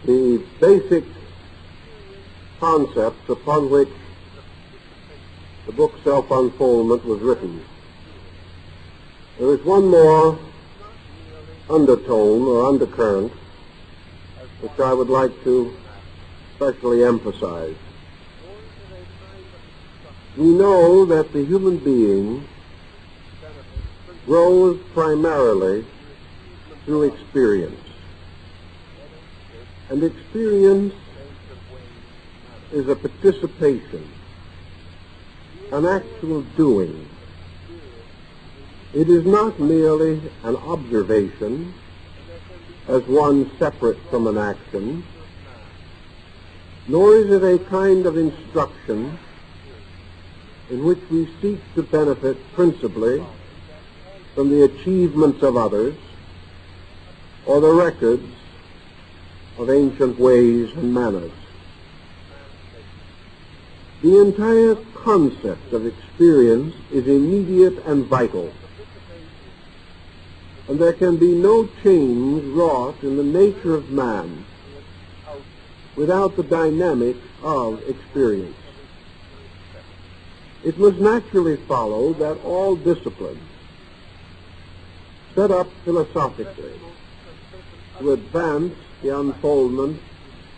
the basic concepts upon which the book Self-Unfoldment was written. There is one more undertone or undercurrent which I would like to especially emphasize. We know that the human being grows primarily through experience. And experience is a participation, an actual doing. It is not merely an observation as one separate from an action, nor is it a kind of instruction in which we seek to benefit principally from the achievements of others or the records of ancient ways and manners. The entire concept of experience is immediate and vital, and there can be no change wrought in the nature of man without the dynamic of experience. It must naturally follow that all disciplines set up philosophically to advance the unfoldment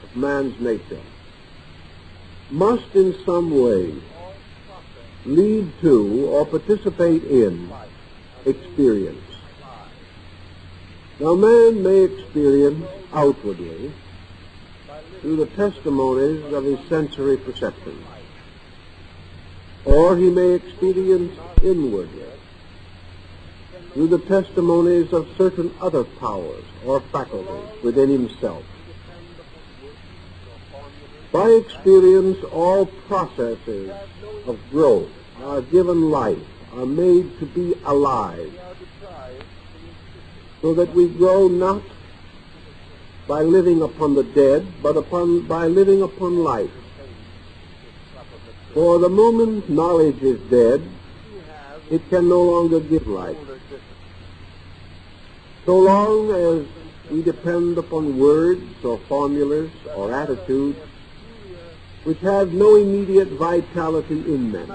of man's nature must in some way lead to or participate in experience. Now, man may experience outwardly through the testimonies of his sensory perceptions, or he may experience inwardly through the testimonies of certain other powers or faculties within himself. By experience, all processes of growth are given life, are made to be alive, so that we grow not by living upon the dead, but by living upon life. For the moment knowledge is dead, it can no longer give life. So long as we depend upon words or formulas or attitudes which have no immediate vitality in them,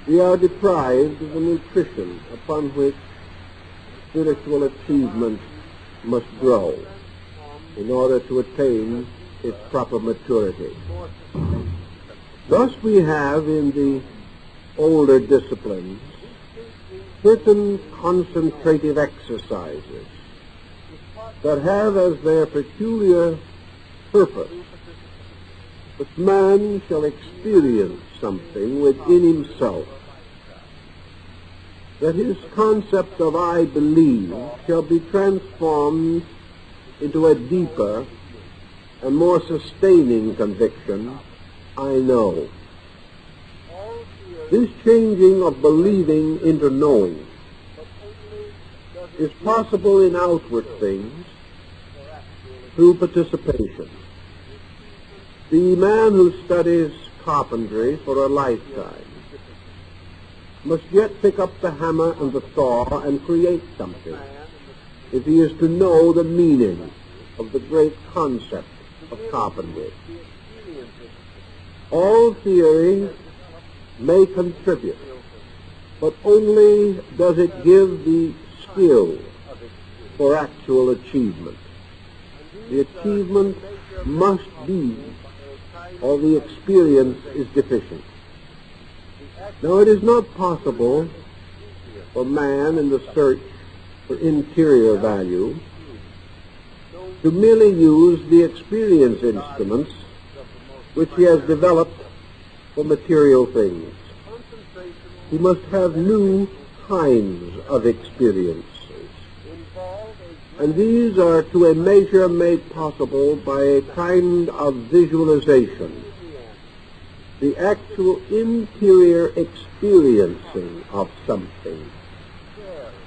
we are deprived of the nutrition upon which spiritual achievement must grow in order to attain its proper maturity. Thus we have in the older disciplines certain concentrative exercises that have as their peculiar purpose that man shall experience something within himself, that his concept of I believe shall be transformed into a deeper and more sustaining conviction, I know. This changing of believing into knowing is possible in outward things through participation. The man who studies carpentry for a lifetime must yet pick up the hammer and the saw and create something if he is to know the meaning of the great concept of carpentry. All theory may contribute, but only does it give the skill for actual achievement. The achievement must be, or the experience is deficient. Now, it is not possible for man in the search for interior value to merely use the experience instruments which he has developed for material things. He must have new kinds of experiences, and these are to a measure made possible by a kind of visualization, the actual interior experiencing of something,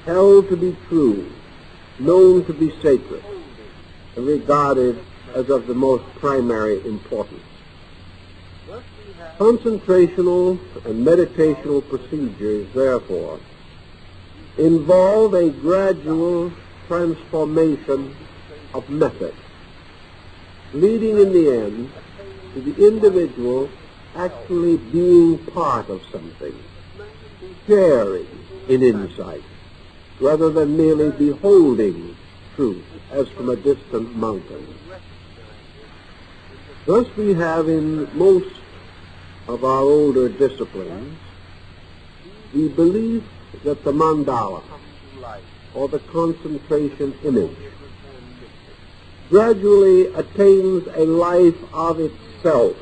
held to be true, known to be sacred, and regarded as of the most primary importance. Concentrational and meditational procedures, therefore, involve a gradual transformation of method, leading in the end to the individual actually being part of something, sharing in insight, rather than merely beholding truth as from a distant mountain. Thus we have in most of our older disciplines the belief that the mandala, or the concentration image, gradually attains a life of itself,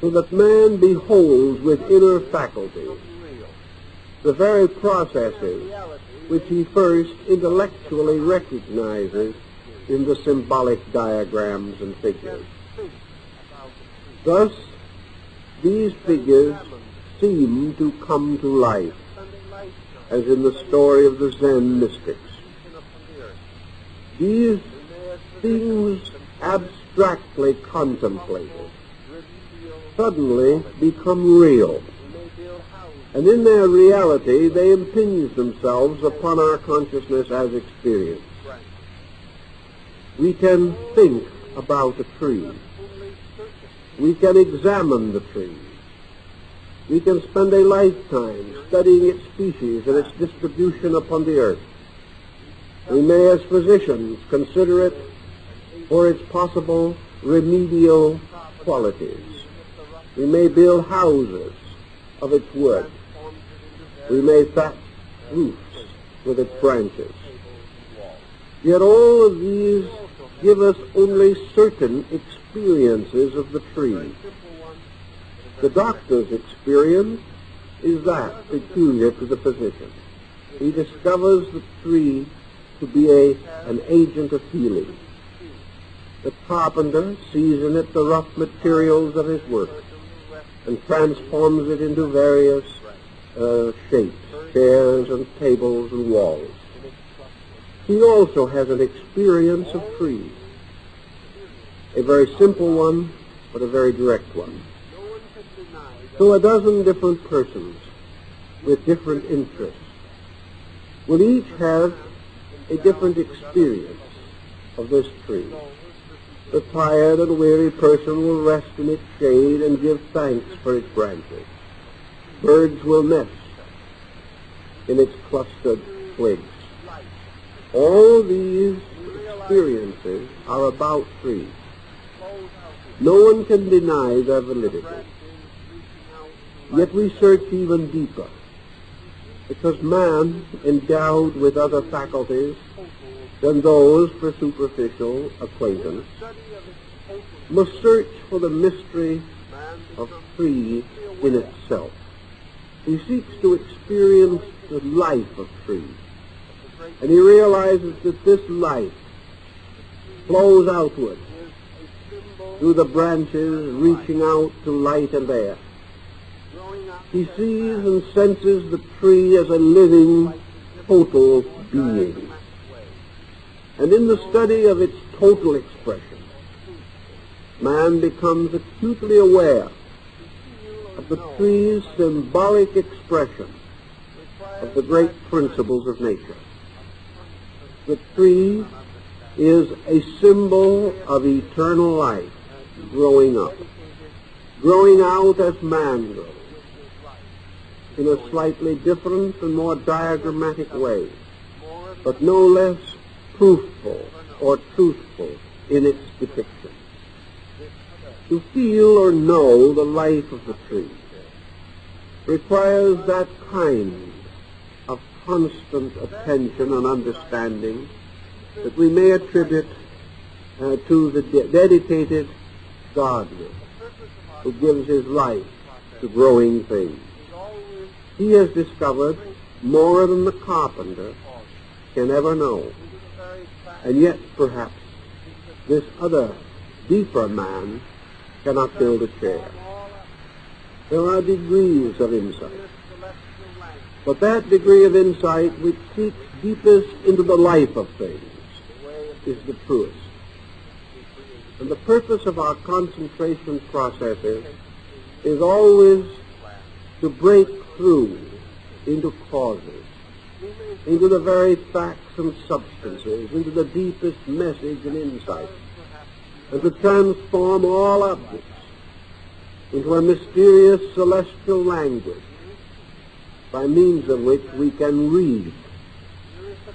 so that man beholds with inner faculty the very processes which he first intellectually recognizes in the symbolic diagrams and figures. Thus, these figures seem to come to life, as in the story of the Zen mystics. These things abstractly contemplated suddenly become real, and in their reality they impinge themselves upon our consciousness as experience. We can think about a tree. We can examine the tree. We can spend a lifetime studying its species and its distribution upon the earth. We may, as physicians, consider it for its possible remedial qualities. We may build houses of its wood. We may thatch roofs with its branches. Yet all of these give us only certain experiences of the tree. The doctor's experience is that peculiar to the physician. He discovers the tree to be an agent of healing. The carpenter sees in it the rough materials of his work and transforms it into various shapes, chairs and tables and walls. He also has an experience of trees, a very simple one, but a very direct one. So a dozen different persons with different interests will each have a different experience of this tree. The tired and weary person will rest in its shade and give thanks for its branches. Birds will nest in its clustered twigs. All these experiences are about trees. No one can deny their validity. Yet we search even deeper, because man, endowed with other faculties than those for superficial acquaintance, must search for the mystery of tree in itself. He seeks to experience the life of trees, and he realizes that this life flows outward through the branches reaching out to light and air. He sees and senses the tree as a living, total being. And in the study of its total expression, man becomes acutely aware of the tree's symbolic expression of the great principles of nature. The tree is a symbol of eternal life growing up, growing out as man grows, in a slightly different and more diagrammatic way, but no less proofful or truthful in its depiction. To feel or know the life of the tree requires that kind of constant attention and understanding that we may attribute to the dedicated gardener who gives his life to growing things. He has discovered more than the carpenter can ever know. And yet, perhaps, this other, deeper man cannot build a chair. There are degrees of insight. But that degree of insight which seeks deepest into the life of things is the truest. And the purpose of our concentration processes is always to break through into causes, into the very facts and substances, into the deepest message and insight, and to transform all objects into a mysterious celestial language by means of which we can read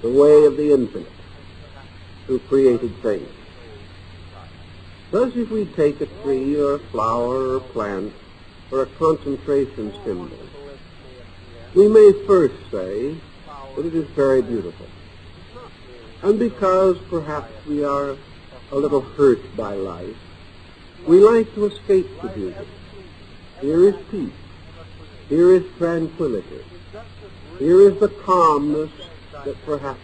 the way of the infinite through created things. Thus, if we take a tree or a flower or a plant or a concentration symbol, we may first say that it is very beautiful. And because perhaps we are a little hurt by life, we like to escape the beauty. Here is peace. Here is tranquility. Here is the calmness that perhaps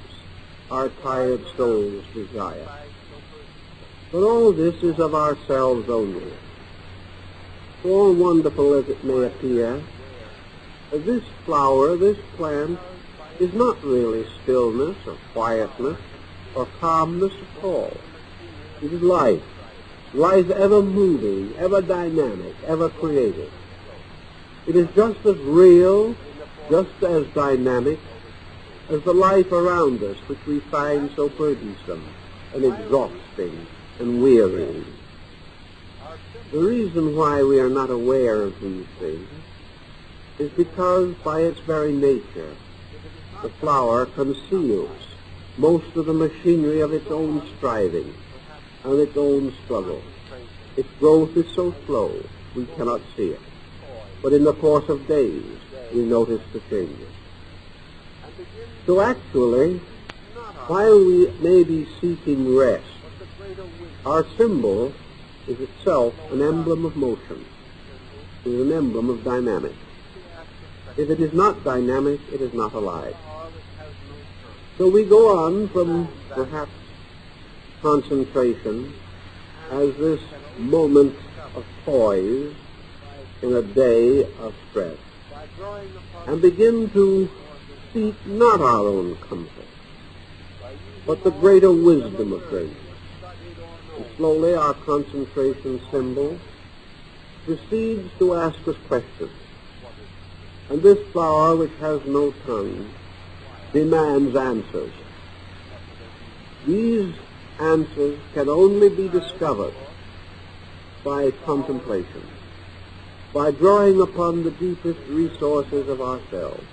our tired souls desire. But all this is of ourselves only. So wonderful as it may appear, this flower, this plant, is not really stillness or quietness or calmness at all. It is life. Life ever moving, ever dynamic, ever creative. It is just as real, just as dynamic as the life around us, which we find so burdensome and exhausting and wearying. The reason why we are not aware of these things is because by its very nature, the flower conceals most of the machinery of its own striving and its own struggle. Its growth is so slow, we cannot see it. But in the course of days, we notice the changes. So actually, while we may be seeking rest, our symbol is itself an emblem of motion. It is an emblem of dynamic. If it is not dynamic, it is not alive. So we go on from perhaps concentration as this moment of poise in a day of stress, and begin to seek not our own comfort, but the greater wisdom of things. And slowly our concentration symbol proceeds to ask us questions. And this flower, which has no tongue, demands answers. These answers can only be discovered by contemplation, by drawing upon the deepest resources of ourselves,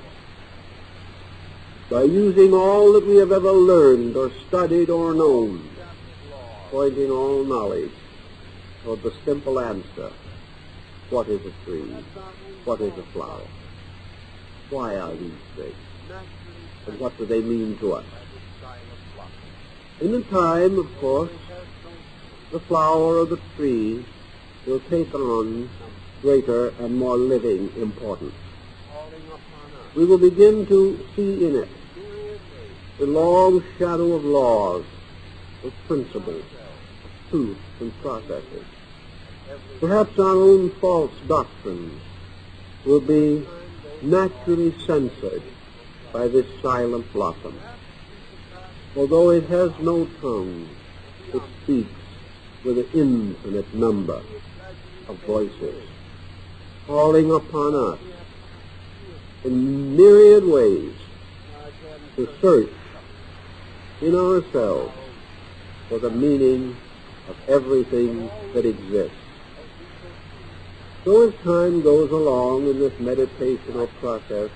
by using all that we have ever learned or studied or known, pointing all knowledge toward the simple answer, what is a tree? What is a flower? Why are these things? And what do they mean to us? In a time, of course, the flower or the tree will take on greater and more living importance. We will begin to see in it the long shadow of laws, of principles, of truths and processes. Perhaps our own false doctrines will be naturally censored by this silent blossom. Although it has no tongue, it speaks with an infinite number of voices, calling upon us in myriad ways to search in ourselves for the meaning of everything that exists. So as time goes along in this meditational process,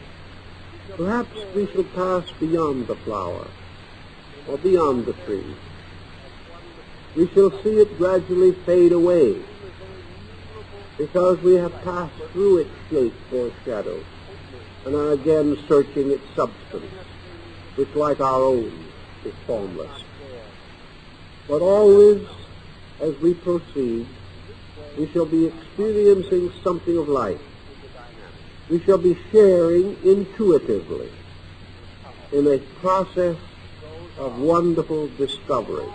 perhaps we shall pass beyond the flower or beyond the tree. We shall see it gradually fade away because we have passed through its shape or shadow and are again searching its substance, which, like our own, is formless. But always, as we proceed, we shall be experiencing something of life. We shall be sharing intuitively in a process of wonderful discovery.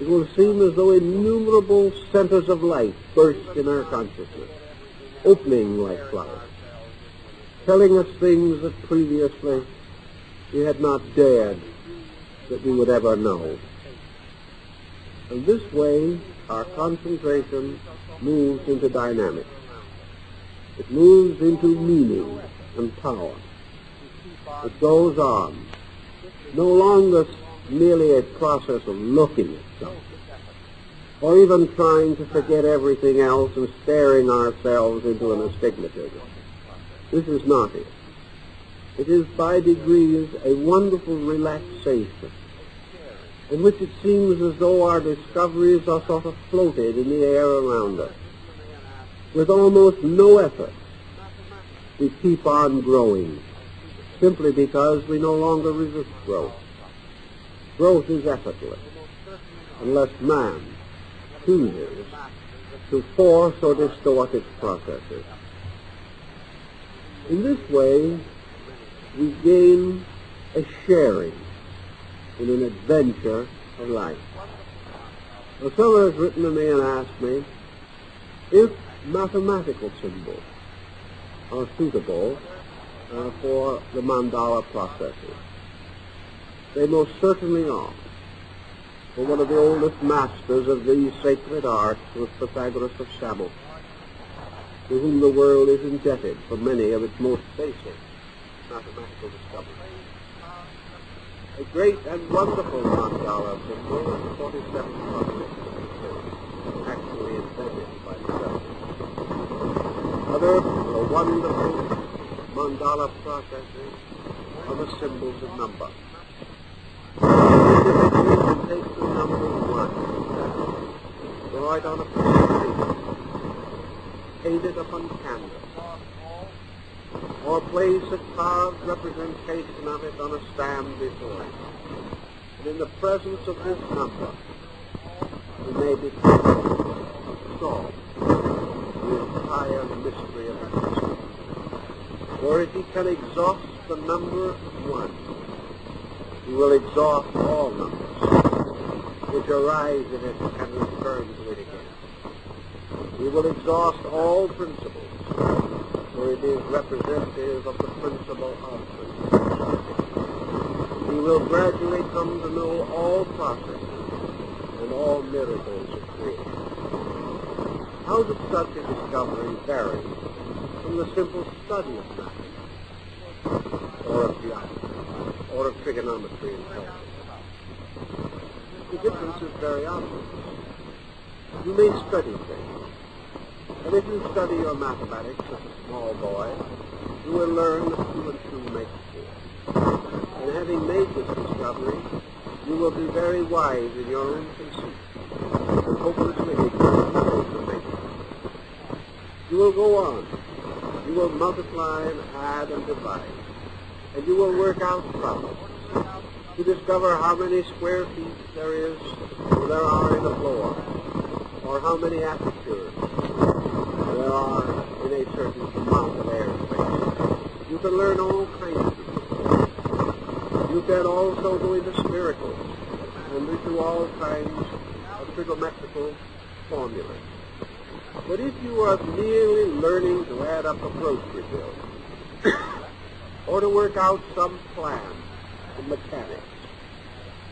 It will seem as though innumerable centers of light burst in our consciousness, opening like flowers, telling us things that previously we had not dared that we would ever know. And this way, our concentration moves into dynamics. It moves into meaning and power. It goes on, no longer merely a process of looking at something, or even trying to forget everything else and staring ourselves into an astigmatism. This is not it. It is by degrees a wonderful relaxation, in which it seems as though our discoveries are sort of floated in the air around us. With almost no effort, we keep on growing, simply because we no longer resist growth. Growth is effortless, unless man chooses to force or distort its processes. In this way, we gain a sharing in an adventure of life. Now, someone has written to me and asked me if mathematical symbols are suitable for the mandala processes. They most certainly are. For one of the oldest masters of these sacred arts was Pythagoras of Samos, to whom the world is indebted for many of its most basic mathematical discoveries. A great and wonderful mandala symbol of the 47 processes, actually invented by himself. Other wonderful mandala processes are the symbols of number. Individuals take the number 1, draw it on a piece of paper, paint it upon canvas, or place a carved representation of it on a stand before it. And in the presence of this number, we may become absorbed in the entire mystery of existence. For if he can exhaust the number 1, he will exhaust all numbers which arise in it and return to it again. He will exhaust all principles, for it is representative of the principle of principles. He will gradually come to know all processes and all miracles of creation. How does such a discovery vary from the simple study of mathematics, or of geometry, or of trigonometry and calculus? The difference is very obvious. You may study things, and if you study your mathematics as a small boy, you will learn that 2 and 2 make 4. And having made this discovery, you will be very wise in your own conceit, and hopelessly ignorant of those who make it. You will go on. You will multiply and add and divide, and you will work out problems to discover how many square feet there are in a floor, or how many apertures there are in a certain amount of airspace. You can learn all kinds of things. You can also go into spirituals and into all kinds of trigonometrical formulas. But if you are merely learning to add up a grocery bill, or to work out some plan in mechanics,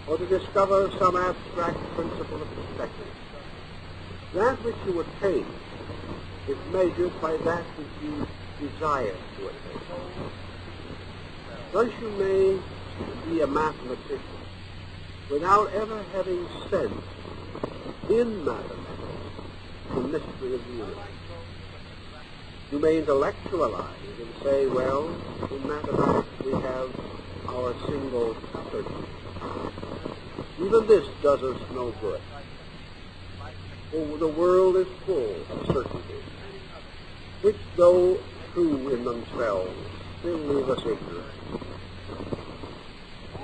or to discover some abstract principle of perspective, that which you attain is measured by that which you desire to attain. Thus you may be a mathematician without ever having sensed in mathematics the mystery of the universe. You may intellectualize and say, well, in mathematics we have our single certainty. Even this does us no good. For the world is full of certainties, which, though true in themselves, still leave us ignorant.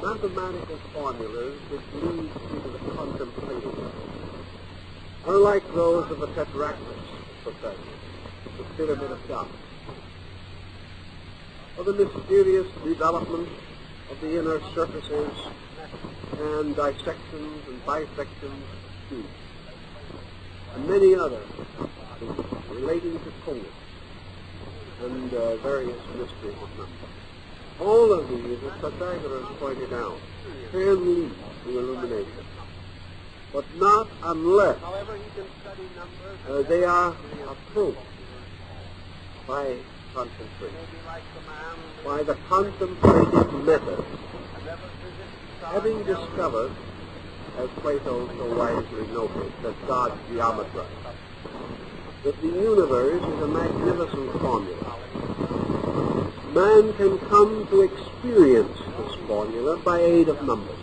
Mathematical formulas which lead into the contemplative level are like those of the tetractys professor, the pyramid of God, or the mysterious development of the inner surfaces and dissections and bisections of cubes, and many others relating to tongues and various mysteries of number. All of these, as Pythagoras pointed out, can lead to illumination, but not unless they are approached by concentration. By the contemplative method, having discovered, as Plato so wisely noted, that God's geometry, that the universe is a magnificent formula, man can come to experience this formula by aid of numbers.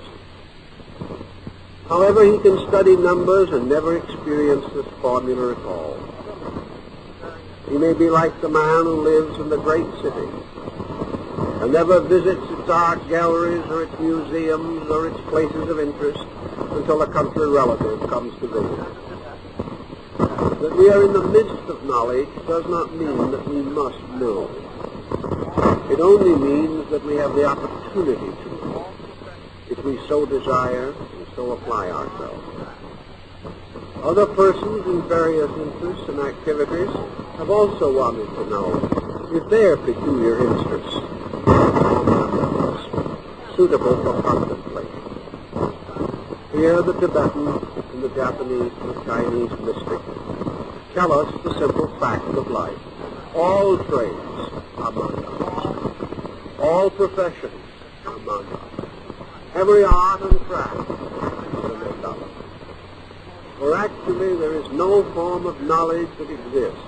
However, he can study numbers and never experience this formula at all. He may be like the man who lives in the great city and never visits its art galleries or its museums or its places of interest until a country relative comes to visit. That we are in the midst of knowledge does not mean that we must know. It only means that we have the opportunity to, if we so desire and so apply ourselves. Other persons in various interests and activities have also wanted to know if their peculiar interests are suitable for contemplation. Here the Tibetan and the Japanese and the Chinese mystics tell us the simple fact of life. All trades are mandala. All professions are mandala. Every art and craft is a mandala. For actually there is no form of knowledge that exists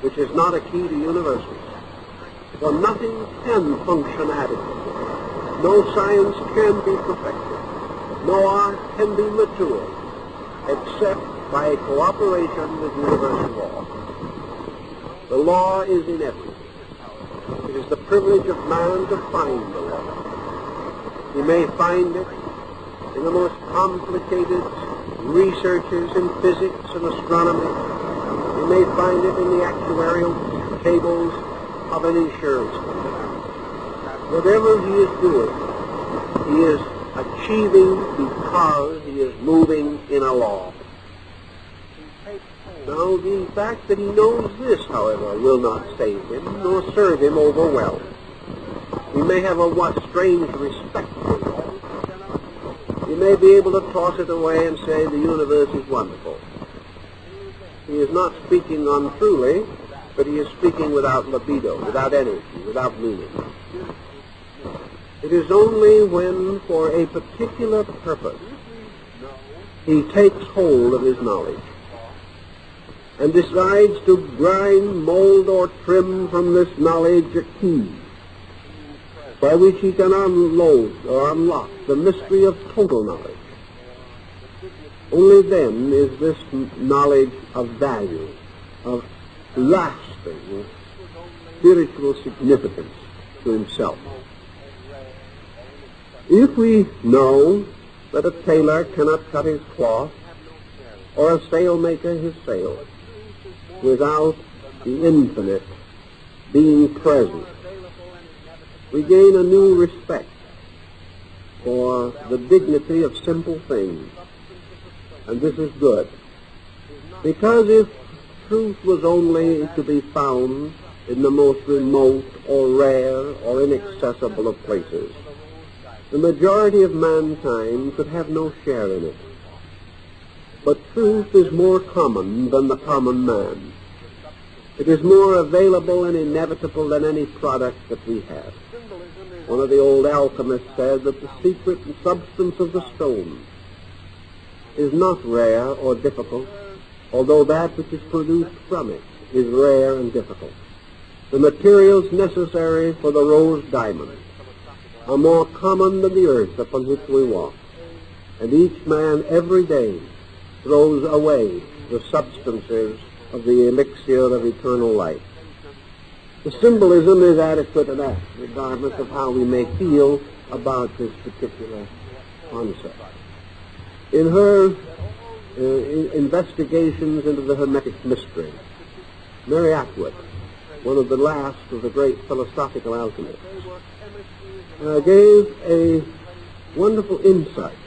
which is not a key to universals. For nothing can function adequately. No science can be perfected. No art can be matured except by a cooperation with universal law. The law is in everything. It is the privilege of man to find the law. He may find it in the most complicated researches in physics and astronomy. You may find it in the actuarial tables of an insurance company. Whatever he is doing, he is achieving because he is moving in a law. Now, the fact that he knows this, however, will not save him, nor serve him over well. He may have a strange respect for it. He may be able to toss it away and say the universe is wonderful. He is not speaking untruly, but he is speaking without libido, without energy, without meaning. It is only when, for a particular purpose, he takes hold of his knowledge and decides to grind, mold, or trim from this knowledge a key by which he can unload or unlock the mystery of total knowledge. Only then is this knowledge of value, of lasting spiritual significance to himself. If we know that a tailor cannot cut his cloth or a sailmaker his sail without the infinite being present, we gain a new respect for the dignity of simple things. And this is good. Because if truth was only to be found in the most remote or rare or inaccessible of places, the majority of mankind could have no share in it. But truth is more common than the common man. It is more available and inevitable than any product that we have. One of the old alchemists said that the secret and substance of the stone is not rare or difficult, although that which is produced from it is rare and difficult. The materials necessary for the rose diamond are more common than the earth upon which we walk, and each man every day throws away the substances of the elixir of eternal life. The symbolism is adequate enough, regardless of how we may feel about this particular concept. In her investigations into the Hermetic mystery, Mary Atwood, one of the last of the great philosophical alchemists, gave a wonderful insight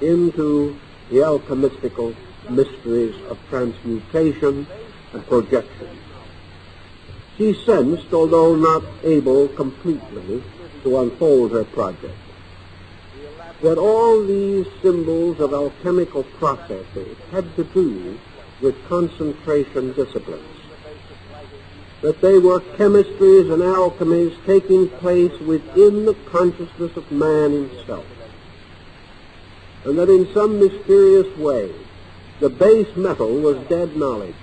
into the alchemistical mysteries of transmutation and projection. She sensed, although not able completely to unfold her project, that all these symbols of alchemical processes had to do with concentration disciplines. that they were chemistries and alchemies taking place within the consciousness of man himself, and that in some mysterious way the base metal was dead knowledge,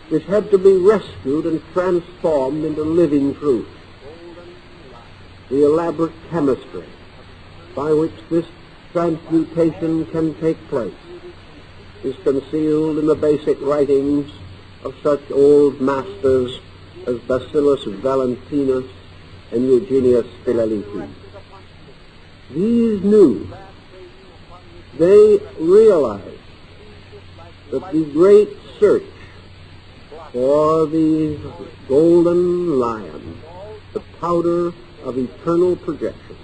which had to be rescued and transformed into living truth. The elaborate chemistry by which this transmutation can take place is concealed in the basic writings of such old masters as Bacillus Valentinus and Eugenius Phileleti. These knew, they realized that the great search for the golden lion, the powder of eternal projection,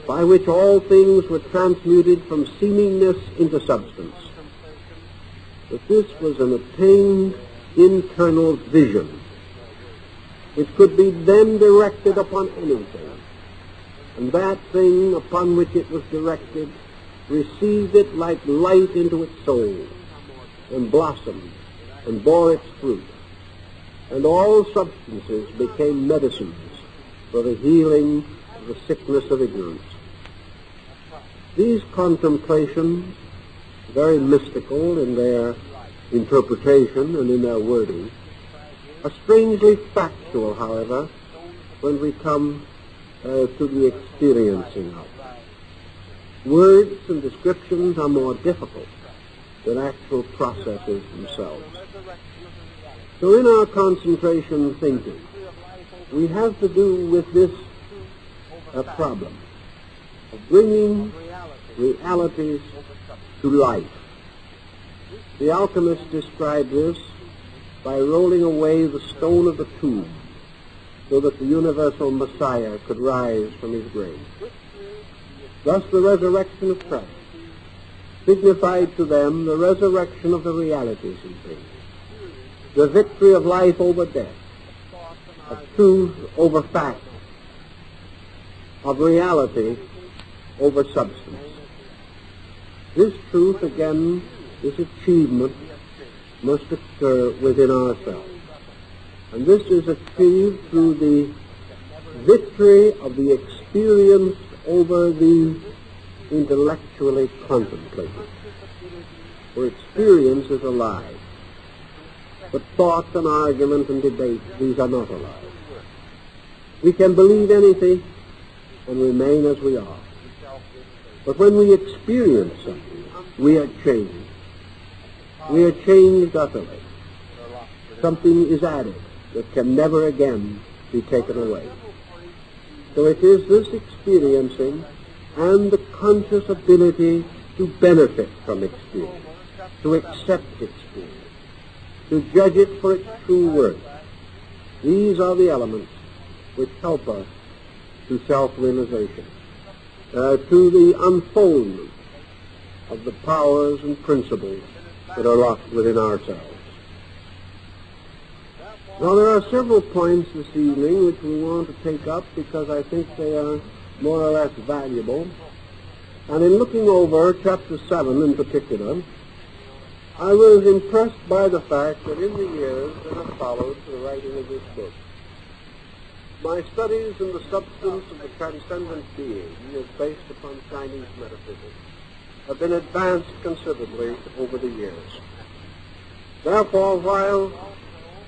by which all things were transmuted from seemingness into substance, that this was an attained internal vision which could be then directed upon anything, and that thing upon which it was directed received it like light into its soul, and blossomed and bore its fruit, and all substances became medicines for the healing of the sickness of ignorance. These contemplations, very mystical in their interpretation and in their wording, are strangely factual, however, when we come to the experiencing of them. Words and descriptions are more difficult than actual processes themselves. So in our concentration thinking, we have to do with this problem of bringing realities to life. The alchemists describe this by rolling away the stone of the tomb so that the universal Messiah could rise from his grave. Thus the resurrection of Christ signified to them the resurrection of the realities in things, the victory of life over death, of truth over fact, of reality over substance. This truth, again, this achievement must occur within ourselves. And this is achieved through the victory of the experience over the intellectually contemplated. For experience is alive. But thoughts and argument and debate, these are not alive. We can believe anything and remain as we are. But when we experience something, we are changed. We are changed utterly. Something is added that can never again be taken away. So it is this experiencing and the conscious ability to benefit from experience, to accept experience, to judge it for its true worth. These are the elements which help us to self-realization, to the unfoldment of the powers and principles that are locked within ourselves. Now, there are several points this evening which we want to take up because I think they are more or less valuable. And in looking over Chapter 7 in particular, I was impressed by the fact that in the years that have followed to the writing of this book, my studies in the substance of the transcendent being, as based upon Chinese metaphysics, have been advanced considerably over the years. Therefore, while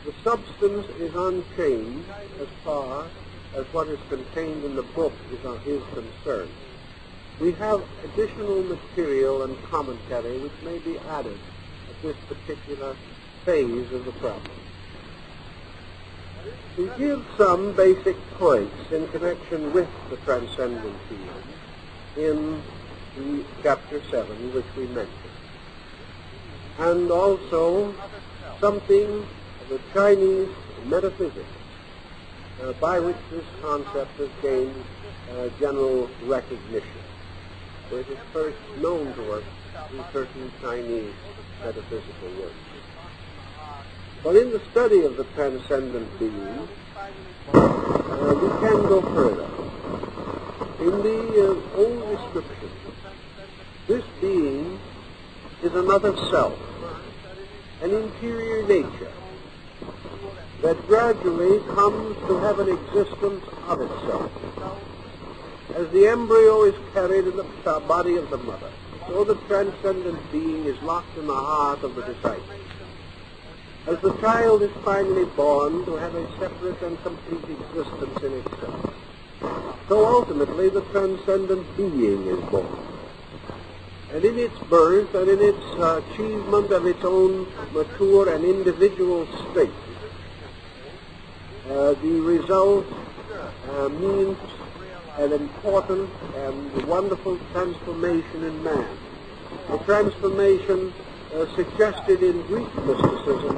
the substance is unchanged as far as what is contained in the book is concerned, we have additional material and commentary which may be added at this particular phase of the problem. We give some basic points in connection with the transcendent being in the Chapter 7 which we mentioned, and also something of the Chinese metaphysics by which this concept has gained general recognition. For it is first known to us in certain Chinese metaphysical works. But in the study of the transcendent being, we can go further. In the old description, this being is another self, an interior nature, that gradually comes to have an existence of itself. As the embryo is carried in the body of the mother, so the transcendent being is locked in the heart of the disciple. As the child is finally born to have a separate and complete existence in itself, so ultimately the transcendent being is born. And in its birth and in its achievement of its own mature and individual state, the result means an important and wonderful transformation in man. A transformation suggested in Greek mysticism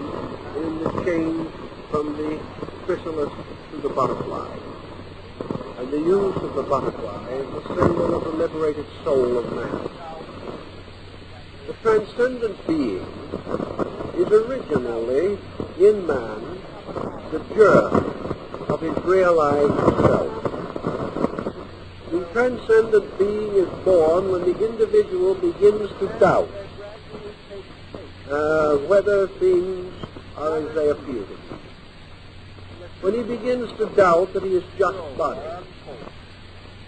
in the change from the chrysalis to the butterfly. And the use of the butterfly is the symbol of the liberated soul of man. The transcendent being is originally in man the germ of his realized self. The transcendent being is born when the individual begins to doubt whether things are as they appear to be. When he begins to doubt that he is just body.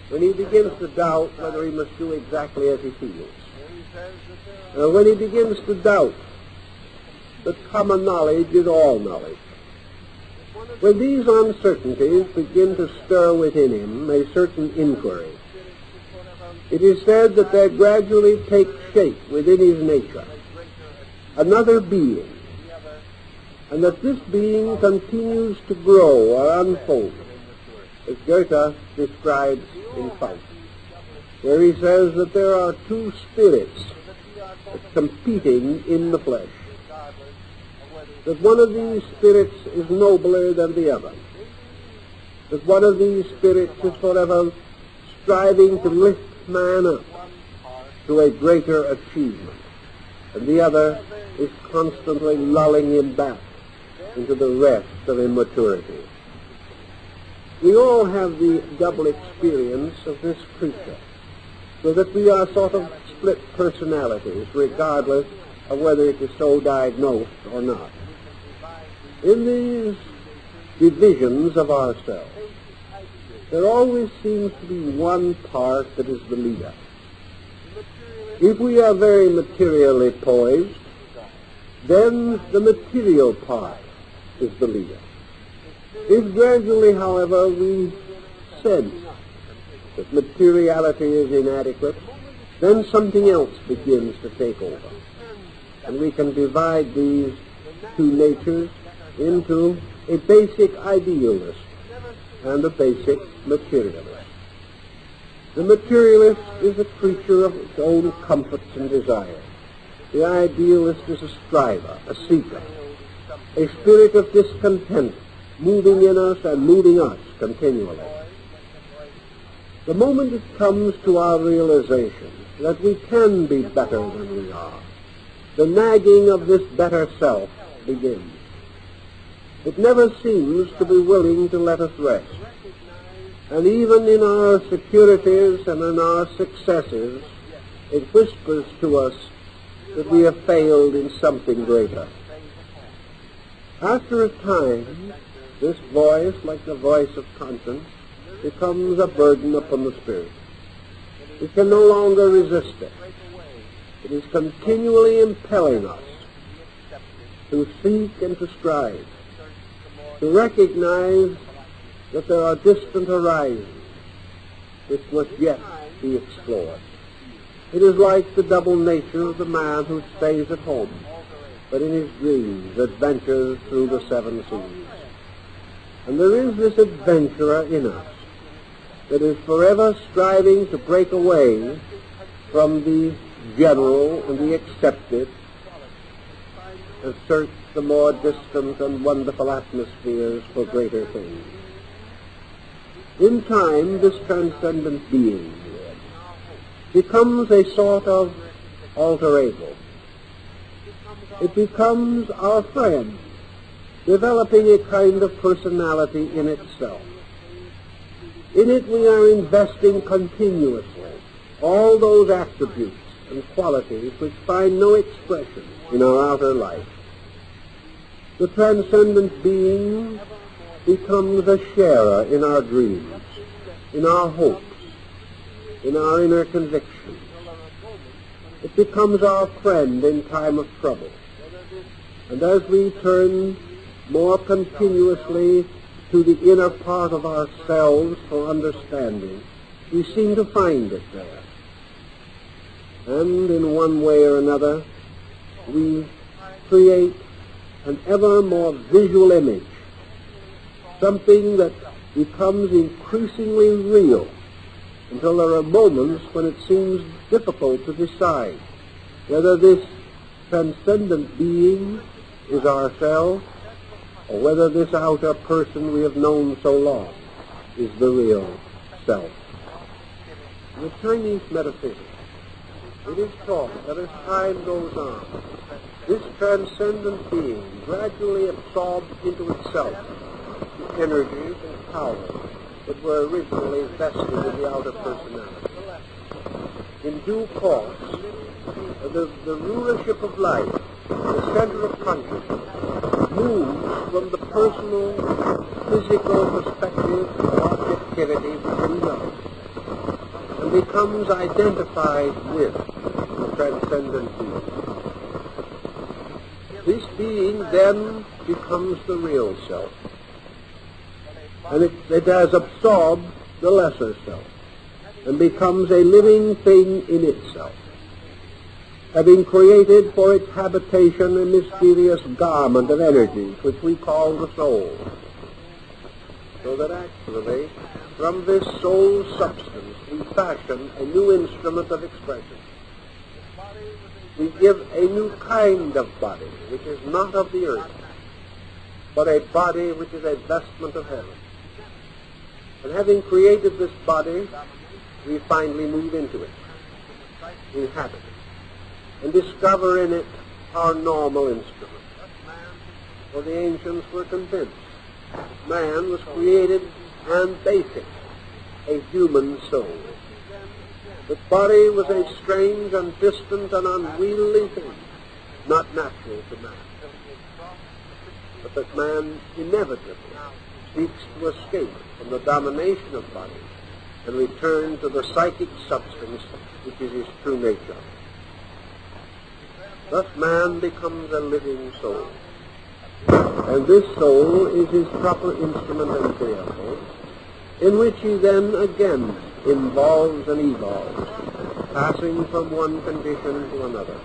When he begins to doubt whether he must do exactly as he feels. When he begins to doubt that common knowledge is all knowledge. When these uncertainties begin to stir within him a certain inquiry, it is said that there gradually takes shape within his nature another being, and that this being continues to grow or unfold, as Goethe describes in Faust, where he says that there are two spirits competing in the flesh, that one of these spirits is nobler than the other, that one of these spirits is forever striving to lift man up to a greater achievement, and the other is constantly lulling him back into the rest of immaturity. We all have the double experience of this creature, so that we are sort of split personalities, regardless of whether it is so diagnosed or not. In these divisions of ourselves, there always seems to be one part that is the leader. If we are very materially poised, then the material part is the leader. If gradually, however, we sense that materiality is inadequate, then something else begins to take over. And we can divide these two natures into a basic idealist and a basic materialist. The materialist is a creature of its own comforts and desires. The idealist is a striver, a seeker, a spirit of discontent moving in us and moving us continually. The moment it comes to our realization that we can be better than we are, the nagging of this better self begins. It never seems to be willing to let us rest. And even in our securities and in our successes, it whispers to us that we have failed in something greater. After a time, this voice, like the voice of conscience, becomes a burden upon the spirit. It can no longer resist it. It is continually impelling us to seek and to strive, to recognize that there are distant horizons which must yet be explored. It is like the double nature of the man who stays at home, but in his dreams adventures through the seven seas. And there is this adventurer in us that is forever striving to break away from the general and the accepted and search the more distant and wonderful atmospheres for greater things. In time, this transcendent being becomes a sort of alter ego. It becomes our friend, developing a kind of personality in itself. In it we are investing continuously all those attributes and qualities which find no expression in our outer life. The transcendent being becomes a sharer in our dreams, in our hopes, in our inner convictions. It becomes our friend in time of trouble. And as we turn more continuously to the inner part of ourselves for understanding, we seem to find it there. And in one way or another, we create an ever more visual image, something that becomes increasingly real, until there are moments when it seems difficult to decide whether this transcendent being is ourselves, or whether this outer person we have known so long is the real self. In the Chinese metaphysics, it is taught that as time goes on, this transcendent being gradually absorbs into itself the energies and powers that were originally vested in the outer personality. In due course, the rulership of life, the center of consciousness, moves from the personal, physical perspective of objectivity which we know, and becomes identified with the transcendent being. This being then becomes the real self, and it has absorbed the lesser self, and becomes a living thing in itself, having created for its habitation a mysterious garment of energies which we call the soul. So that actually, from this soul substance, we fashion a new instrument of expression. We give a new kind of body, which is not of the earth, but a body which is a vestment of heaven. And having created this body, we finally move into it, inhabit it, and discover in it our normal instrument. For the ancients were convinced man was created and basic, a human soul. The body was a strange and distant and unwieldy thing, not natural to man. But that man inevitably seeks to escape from the domination of body and return to the psychic substance which is his true nature. Thus man becomes a living soul. And this soul is his proper instrument and vehicle, in which he then again involves and evolves, passing from one condition to another,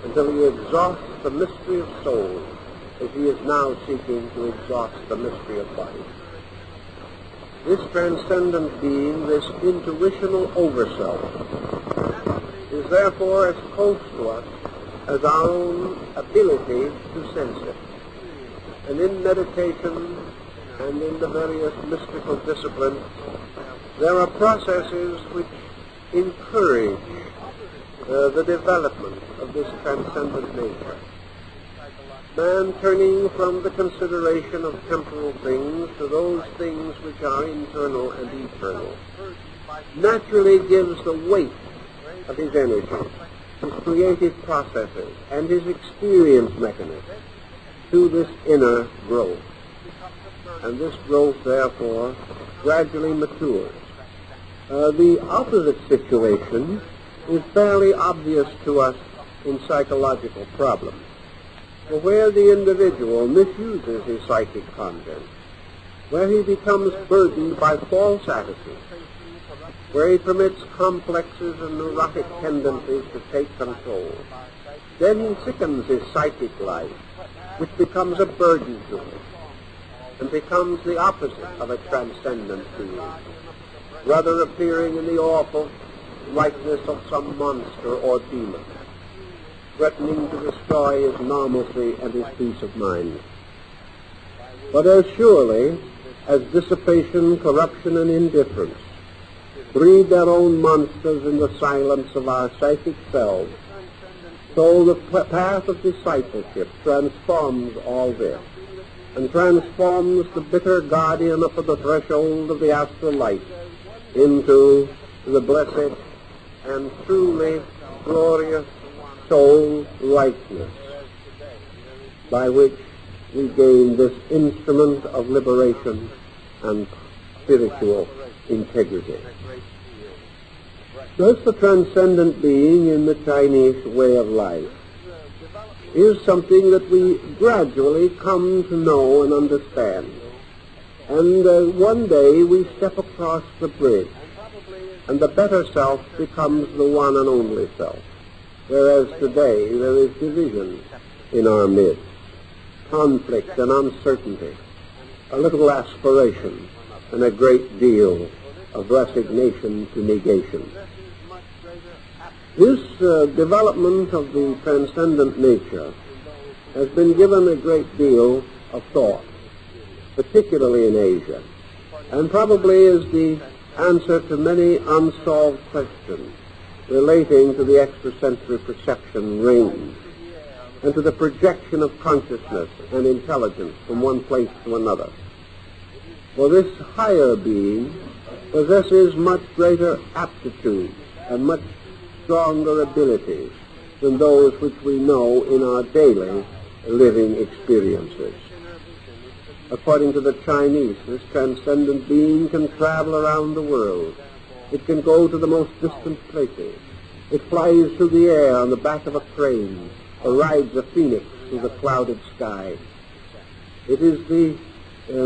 until he exhausts the mystery of soul, as he is now seeking to exhaust the mystery of body. This transcendent being, this intuitional overself, is therefore as close to us as our own ability to sense it. And in meditation and in the various mystical disciplines, there are processes which encourage the development of this transcendent nature. Man, turning from the consideration of temporal things to those things which are internal and eternal, naturally gives the weight of his energy, his creative processes, and his experience mechanism to this inner growth. And this growth, therefore, gradually matures. The opposite situation is fairly obvious to us in psychological problems, where the individual misuses his psychic content, where he becomes burdened by false attitudes, where he permits complexes and neurotic tendencies to take control. Then he sickens his psychic life, which becomes a burden to him, and becomes the opposite of a transcendent being, rather appearing in the awful likeness of some monster or demon, threatening to destroy his normalcy and his peace of mind. But as surely as dissipation, corruption, and indifference breed their own monsters in the silence of our psychic selves, so the path of discipleship transforms all this, and transforms the bitter guardian up at the threshold of the astral light into the blessed and truly glorious soul likeness, by which we gain this instrument of liberation and spiritual integrity. Thus, the transcendent being in the Chinese way of life is something that we gradually come to know and understand. And one day we step across the bridge, and the better self becomes the one and only self, whereas today there is division in our midst, conflict and uncertainty, a little aspiration, and a great deal of resignation to negation. This development of the transcendent nature has been given a great deal of thought, particularly in Asia, and probably is the answer to many unsolved questions relating to the extrasensory perception range and to the projection of consciousness and intelligence from one place to another. For this higher being possesses much greater aptitude and much stronger abilities than those which we know in our daily living experiences. According to the Chinese, this transcendent being can travel around the world. It can go to the most distant places. It flies through the air on the back of a crane or rides a phoenix through the clouded sky. It is the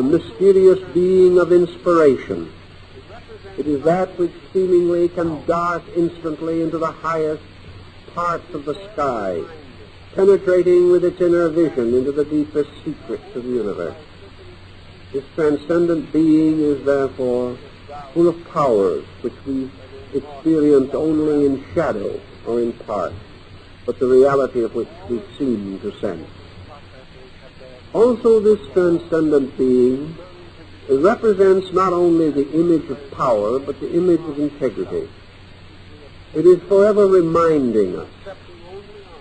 mysterious being of inspiration. It is that which seemingly can dart instantly into the highest parts of the sky, penetrating with its inner vision into the deepest secrets of the universe. This transcendent being is therefore full of powers which we experience only in shadow or in part, but the reality of which we seem to sense. Also, this transcendent being represents not only the image of power, but the image of integrity. It is forever reminding us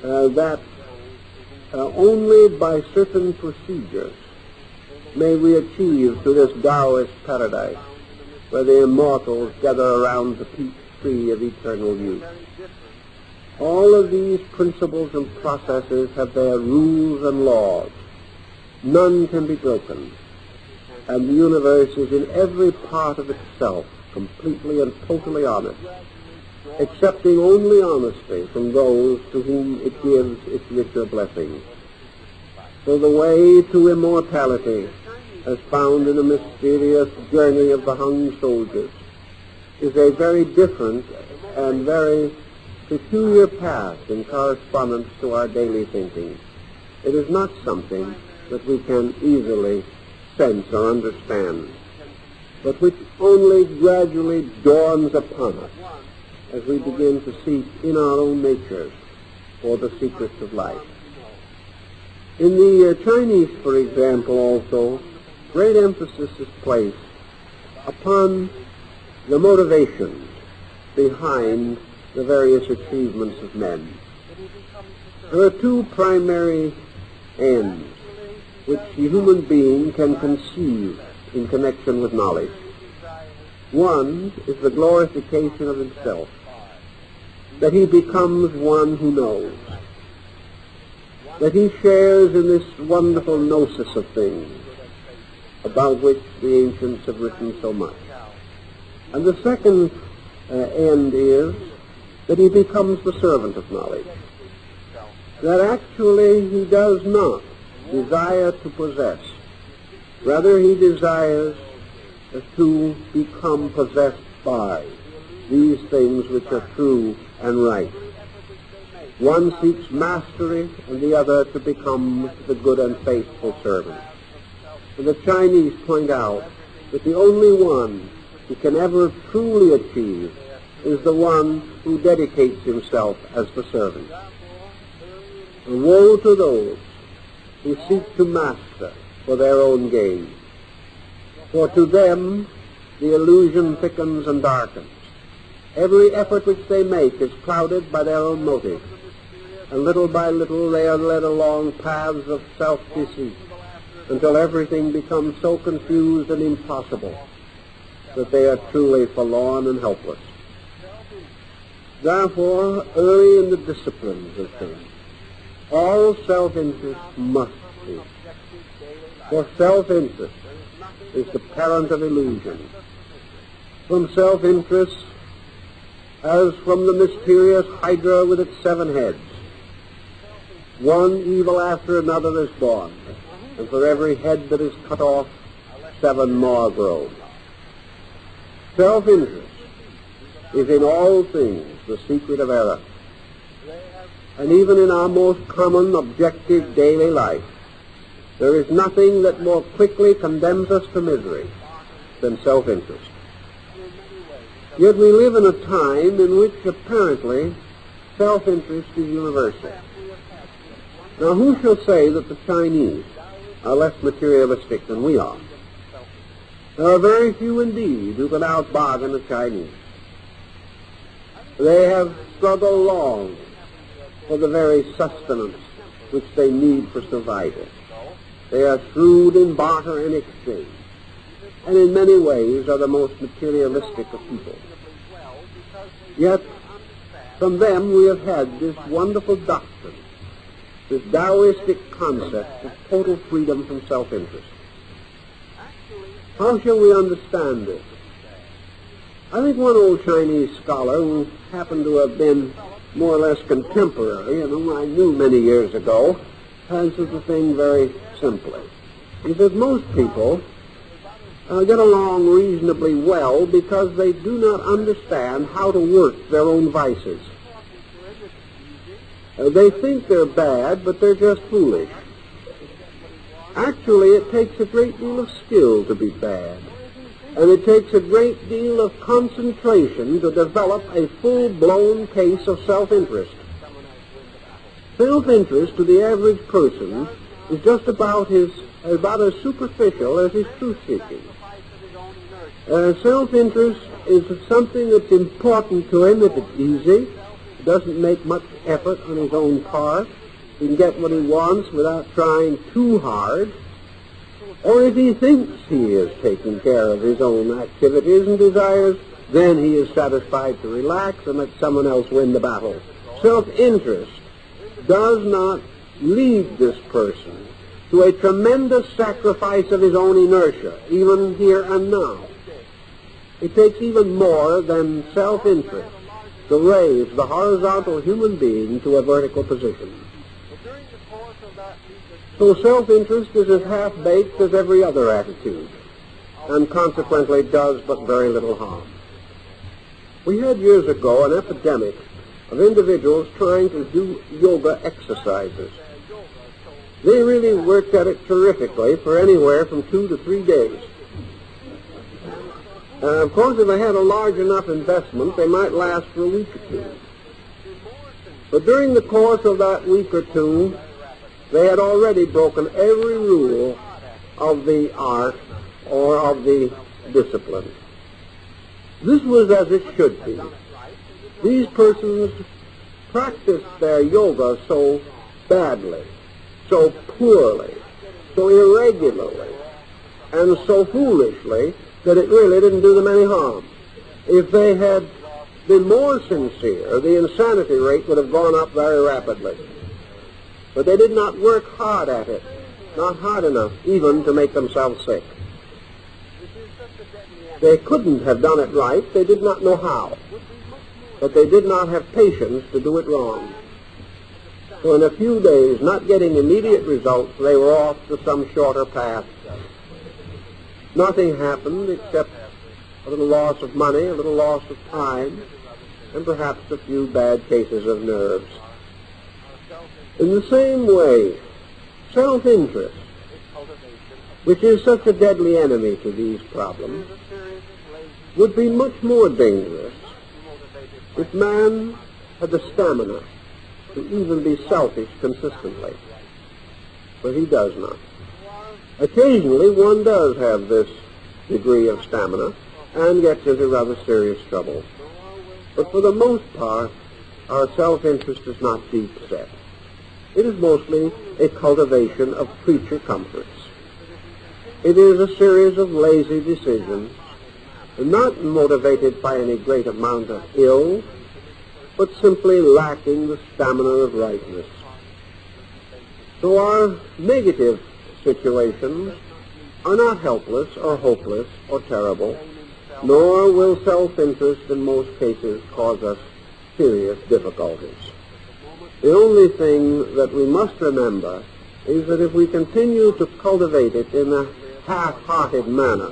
that only by certain procedures may we achieve to this Taoist paradise where the immortals gather around the peach tree of eternal youth. All of these principles and processes have their rules and laws. None can be broken. And the universe is in every part of itself completely and totally honest, accepting only honesty from those to whom it gives its richer blessings. So the way to immortality, as found in the mysterious journey of the hung soldiers, is a very different and very peculiar path in correspondence to our daily thinking. It is not something that we can easily sense or understand, but which only gradually dawns upon us as we begin to seek in our own natures for the secrets of life. In the Chinese, for example, also, great emphasis is placed upon the motivations behind the various achievements of men. There are two primary ends which the human being can conceive in connection with knowledge. One is the glorification of himself, that he becomes one who knows, that he shares in this wonderful gnosis of things about which the ancients have written so much. And the second end is that he becomes the servant of knowledge, that actually he does not desire to possess. Rather, he desires to become possessed by these things which are true and right. One seeks mastery, and the other to become the good and faithful servant. And the Chinese point out that the only one who can ever truly achieve is the one who dedicates himself as the servant. And woe to those who seek to master for their own gain. For to them the illusion thickens and darkens. Every effort which they make is clouded by their own motives, and little by little they are led along paths of self-deceit until everything becomes so confused and impossible that they are truly forlorn and helpless. Therefore, early in the disciplines of things, all self-interest must cease. For self-interest is the parent of illusion. From self-interest, as from the mysterious hydra with its 7 heads, one evil after another is born, and for every head that is cut off, 7 more grow. Self-interest is in all things the secret of error. And even in our most common objective daily life, there is nothing that more quickly condemns us to misery than self-interest. Yet we live in a time in which apparently self-interest is universal. Now, who shall say that the Chinese are less materialistic than we are? There are very few indeed who can out-bargain the Chinese. They have struggled long for the very sustenance which they need for survival. They are shrewd in barter and exchange, and in many ways are the most materialistic of people. Yet, from them we have had this wonderful doctrine, this Taoistic concept of total freedom from self-interest. How shall we understand this? I think one old Chinese scholar who happened to have been more or less contemporary, and whom I knew many years ago, answers the thing very simply. He says most people get along reasonably well because they do not understand how to work their own vices. They think they're bad, but they're just foolish. Actually, it takes a great deal of skill to be bad, and it takes a great deal of concentration to develop a full-blown case of self-interest. Self-interest to the average person is just about as superficial as his truth-seeking. Self-interest is something that's important to him if it's easy. He doesn't make much effort on his own part. He can get what he wants without trying too hard. Or if he thinks he is taking care of his own activities and desires, then he is satisfied to relax and let someone else win the battle. Self-interest does not lead this person to a tremendous sacrifice of his own inertia, even here and now. It takes even more than self-interest to raise the horizontal human being to a vertical position. So self-interest is as half-baked as every other attitude, and consequently does but very little harm. We had years ago an epidemic of individuals trying to do yoga exercises. They really worked at it terrifically for anywhere from 2 to 3 days. Of course, if they had a large enough investment, they might last for a week or 2. But during the course of that week or 2, they had already broken every rule of the art or of the discipline. This was as it should be. These persons practiced their yoga so badly, so poorly, so irregularly, and so foolishly that it really didn't do them any harm. If they had been more sincere, the insanity rate would have gone up very rapidly. But they did not work hard at it, not hard enough even to make themselves sick. They couldn't have done it right, they did not know how. But they did not have patience to do it wrong. So in a few days, not getting immediate results, they were off to some shorter path. Nothing happened except a little loss of money, a little loss of time, and perhaps a few bad cases of nerves. In the same way, self-interest, which is such a deadly enemy to these problems, would be much more dangerous if man had the stamina to even be selfish consistently. But he does not. Occasionally one does have this degree of stamina and gets into rather serious trouble. But for the most part, our self-interest is not deep set. It is mostly a cultivation of creature comforts. It is a series of lazy decisions, not motivated by any great amount of ill, but simply lacking the stamina of rightness. So our negative situations are not helpless or hopeless or terrible, nor will self-interest in most cases cause us serious difficulties. The only thing that we must remember is that if we continue to cultivate it in a half-hearted manner,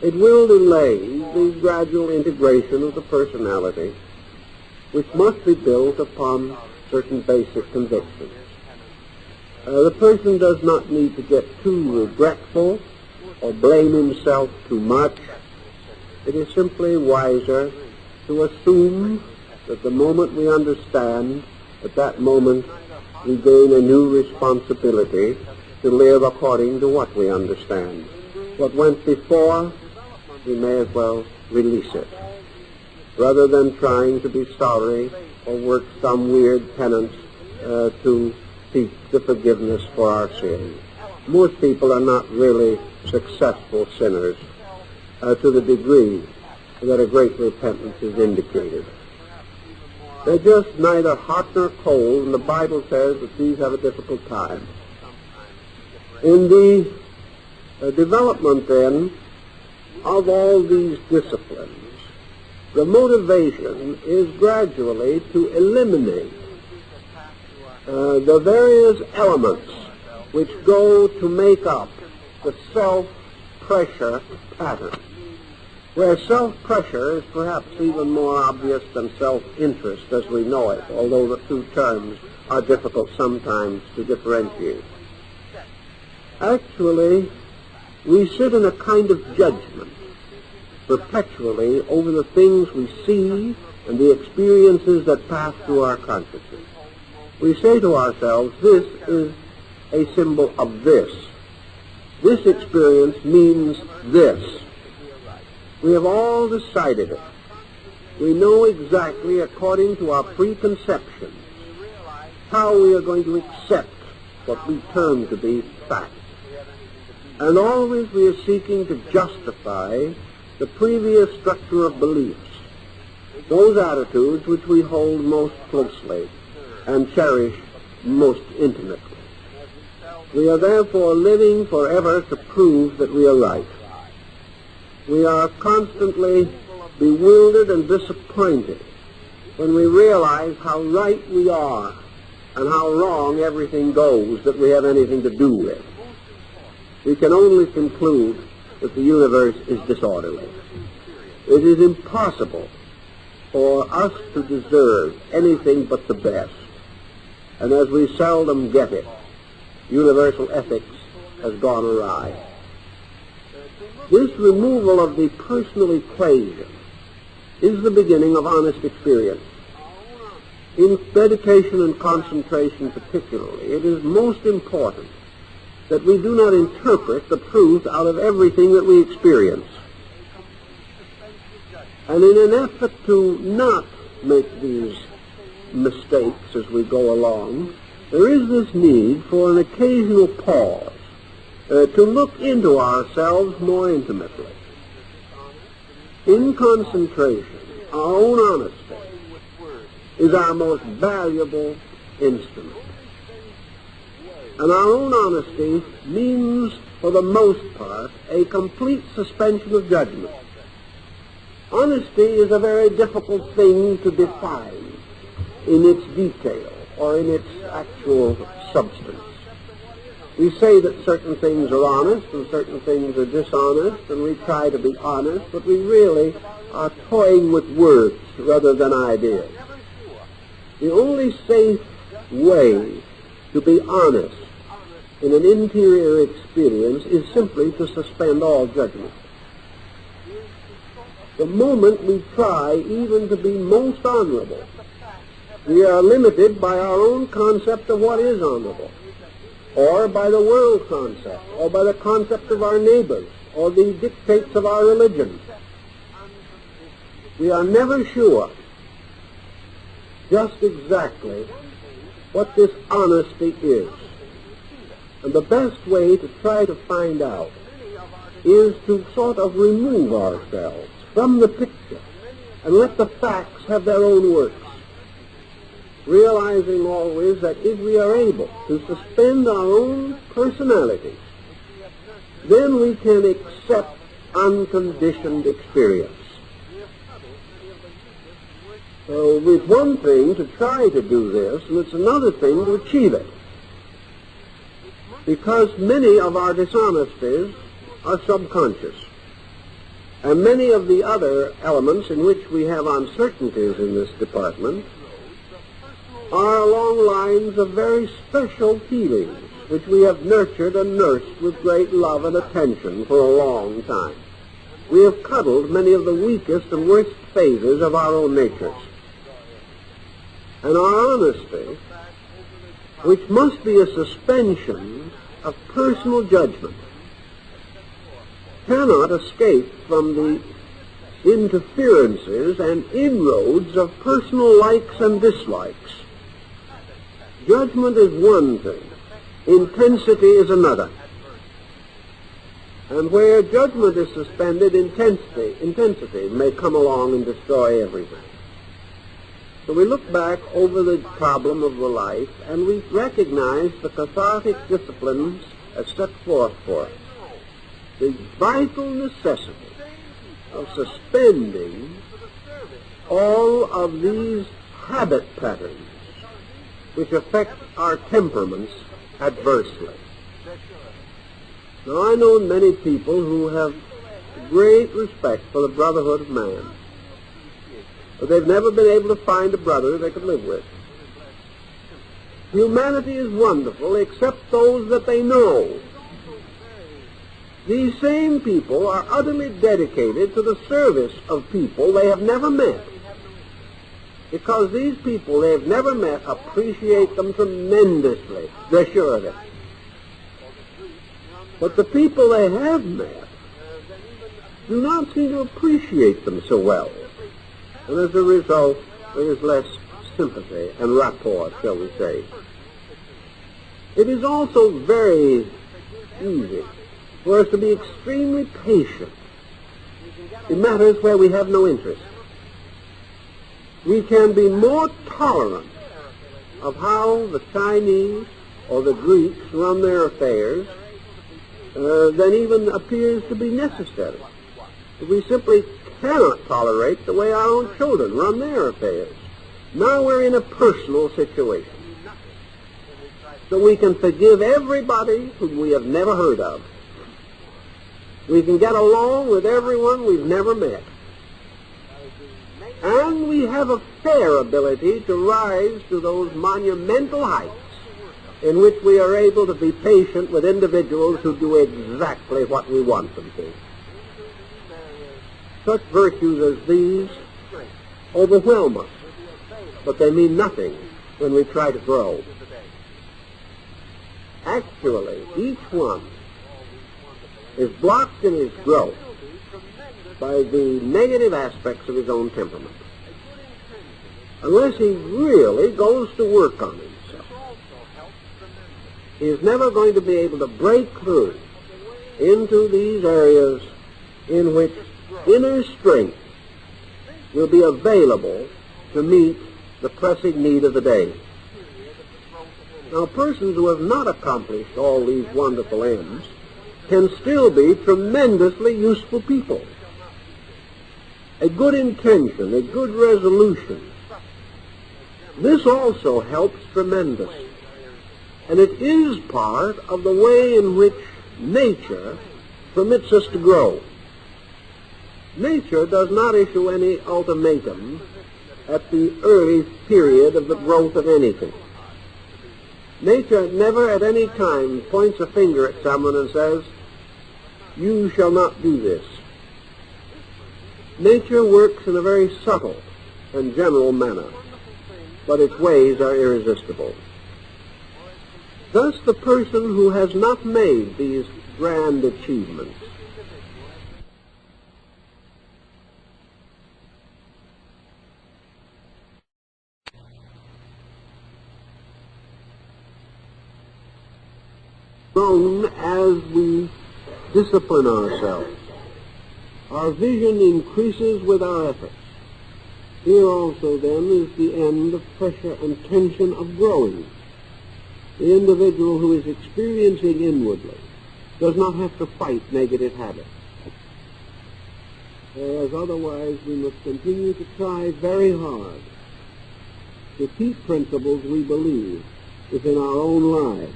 it will delay the gradual integration of the personality, which must be built upon certain basic convictions. The person does not need to get too regretful or blame himself too much. It is simply wiser to assume that the moment we understand, at that moment we gain a new responsibility to live according to what we understand. What went before, we may as well release it, rather than trying to be sorry or work some weird penance to seek the forgiveness for our sins. Most people are not really successful sinners to the degree that a great repentance is indicated. They're just neither hot nor cold, and the Bible says that these have a difficult time. In the development, then, of all these disciplines, the motivation is gradually to eliminate the various elements which go to make up the self-pressure pattern, where self-pressure is perhaps even more obvious than self-interest as we know it, although the two terms are difficult sometimes to differentiate. Actually, we sit in a kind of judgment perpetually over the things we see and the experiences that pass through our consciousness. We say to ourselves, this is a symbol of this. This experience means this. We have all decided it. We know exactly, according to our preconceptions, how we are going to accept what we term to be fact. And always we are seeking to justify the previous structure of beliefs, those attitudes which we hold most closely and cherish most intimately. We are therefore living forever to prove that we are right. We are constantly bewildered and disappointed when we realize how right we are and how wrong everything goes that we have anything to do with. We can only conclude that the universe is disorderly. It is impossible for us to deserve anything but the best. And as we seldom get it, universal ethics has gone awry. This removal of the personal equation is the beginning of honest experience. In meditation and concentration particularly, it is most important that we do not interpret the truth out of everything that we experience. And in an effort to not make these mistakes as we go along, there is this need for an occasional pause to look into ourselves more intimately. In concentration, our own honesty is our most valuable instrument. And our own honesty means, for the most part, a complete suspension of judgment. Honesty is a very difficult thing to define in its detail or in its actual substance. We say that certain things are honest and certain things are dishonest, and we try to be honest, but we really are toying with words rather than ideas. The only safe way to be honest in an interior experience is simply to suspend all judgment. The moment we try even to be most honorable, we are limited by our own concept of what is honorable, or by the world concept, or by the concept of our neighbors, or the dictates of our religion. We are never sure just exactly what this honesty is. And the best way to try to find out is to sort of remove ourselves from the picture and let the facts have their own works, realizing always that if we are able to suspend our own personalities then we can accept unconditioned experience. So it's one thing to try to do this, and it's another thing to achieve it. Because many of our dishonesties are subconscious. And many of the other elements in which we have uncertainties in this department are along lines of very special feelings, which we have nurtured and nursed with great love and attention for a long time. We have cuddled many of the weakest and worst phases of our own natures. And our honesty, which must be a suspension of personal judgment, cannot escape from the interferences and inroads of personal likes and dislikes. Judgment is one thing. Intensity is another. And where judgment is suspended, intensity may come along and destroy everything. So we look back over the problem of the life, and we recognize the cathartic disciplines as set forth for us. The vital necessity of suspending all of these habit patterns which affect our temperaments adversely. Now, I know many people who have great respect for the brotherhood of man, but they've never been able to find a brother they could live with. Humanity is wonderful except those that they know. These same people are utterly dedicated to the service of people they have never met, because these people they have never met appreciate them tremendously. They're sure of it. But the people they have met do not seem to appreciate them so well. And as a result, there is less sympathy and rapport, shall we say. It is also very easy for us to be extremely patient in matters where we have no interest. We can be more tolerant of how the Chinese or the Greeks run their affairs than even appears to be necessary. We simply cannot tolerate the way our own children run their affairs. Now we're in a personal situation. So we can forgive everybody whom we have never heard of. We can get along with everyone we've never met. And we have a fair ability to rise to those monumental heights in which we are able to be patient with individuals who do exactly what we want them to. Such virtues as these overwhelm us, but they mean nothing when we try to grow. Actually, each one is blocked in his growth by the negative aspects of his own temperament. Unless he really goes to work on himself, he is never going to be able to break through into these areas in which inner strength will be available to meet the pressing need of the day. Now, persons who have not accomplished all these wonderful ends can still be tremendously useful people. A good intention, a good resolution, this also helps tremendously. And it is part of the way in which nature permits us to grow. Nature does not issue any ultimatum at the early period of the growth of anything. Nature never at any time points a finger at someone and says, "You shall not do this." Nature works in a very subtle and general manner, but its ways are irresistible. Thus, the person who has not made these grand achievements grown as we discipline ourselves. Our vision increases with our efforts. Here also, then, is the end of pressure and tension of growing. The individual who is experiencing inwardly does not have to fight negative habits. Whereas otherwise we must continue to try very hard to keep principles we believe within our own lives.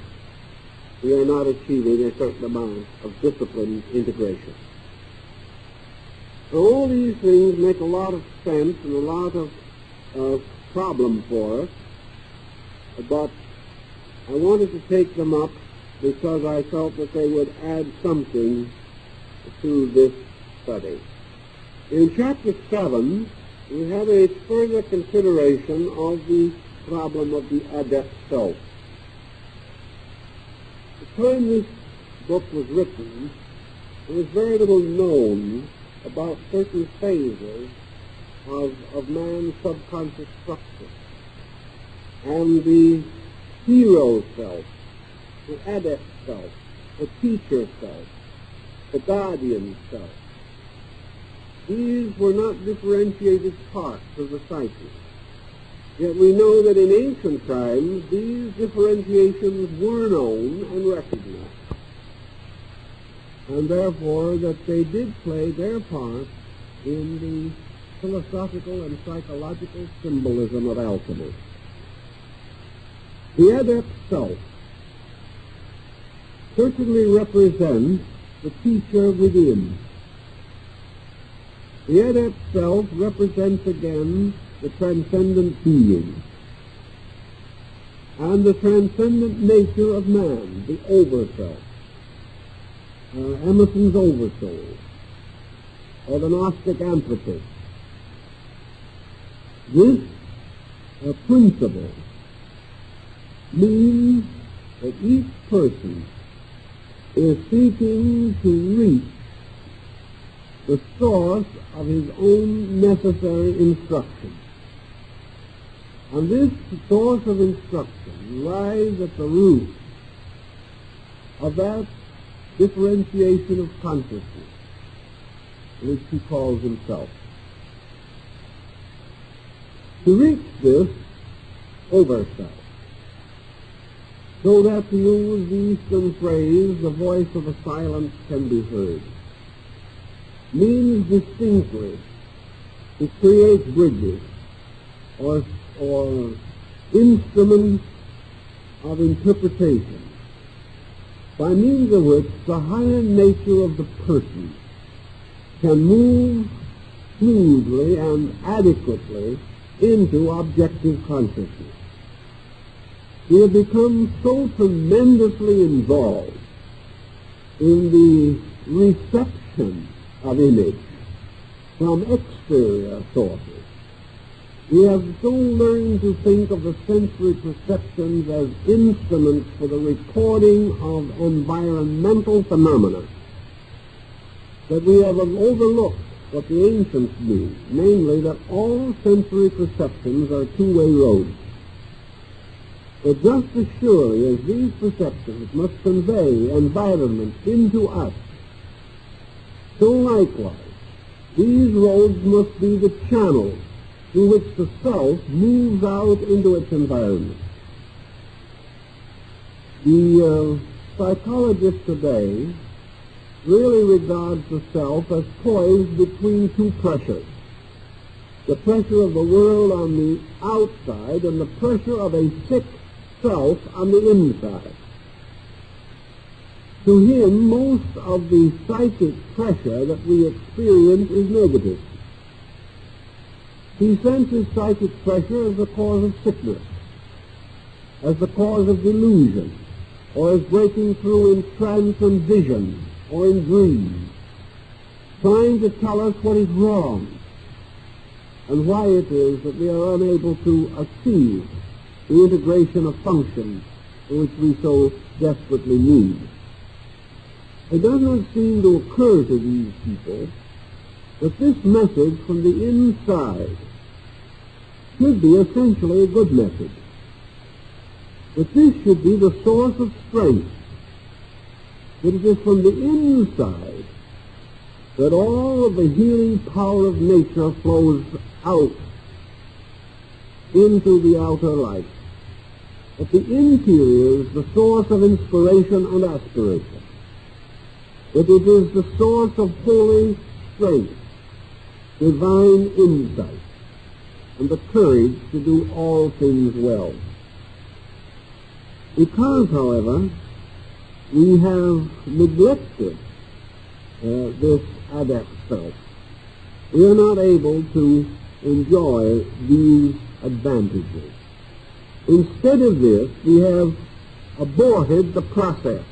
We are not achieving a certain amount of disciplined integration. So all these things make a lot of sense and a lot of problem for us, but I wanted to take them up because I felt that they would add something to this study. In Chapter 7, we have a further consideration of the problem of the adept self. At the time this book was written, there was very little known about certain phases of man's subconscious structure. And the hero self, the adept self, the teacher self, the guardian self, these were not differentiated parts of the psyche. Yet we know that in ancient times these differentiations were known and recognized, and therefore that they did play their part in the philosophical and psychological symbolism of alchemy. The adept self certainly represents the teacher within. The adept self represents again the transcendent being and the transcendent nature of man, the overself, Emerson's oversoul, or the Gnostic anthropos. This principle means that each person is seeking to reach the source of his own necessary instruction. And this source of instruction lies at the root of that differentiation of consciousness which he calls himself. To reach this overself, so that, to use the Eastern phrase, the voice of the silence can be heard, means distinctly to create bridges or instruments of interpretation by means of which the higher nature of the person can move smoothly and adequately into objective consciousness. We have become so tremendously involved in the reception of image from exterior sources. We have so learned to think of the sensory perceptions as instruments for the recording of environmental phenomena that we have overlooked what the ancients knew, namely that all sensory perceptions are two-way roads. But just as surely as these perceptions must convey environment into us, so likewise these roads must be the channels through which the self moves out into its environment. The psychologist today really regards the self as poised between two pressures, the pressure of the world on the outside and the pressure of a sick self on the inside. To him, most of the psychic pressure that we experience is negative. He senses psychic pressure as the cause of sickness, as the cause of delusion, or as breaking through in trance and vision, or in dreams, trying to tell us what is wrong and why it is that we are unable to achieve the integration of functions which we so desperately need. It does not seem to occur to these people that this message from the inside should be essentially a good message, that this should be the source of strength, that it is from the inside that all of the healing power of nature flows out into the outer life, that the interior is the source of inspiration and aspiration. that it is the source of holy strength, divine insight, and the courage to do all things well. Because, however, we have neglected this adept self, we are not able to enjoy these advantages. Instead of this, we have aborted the process,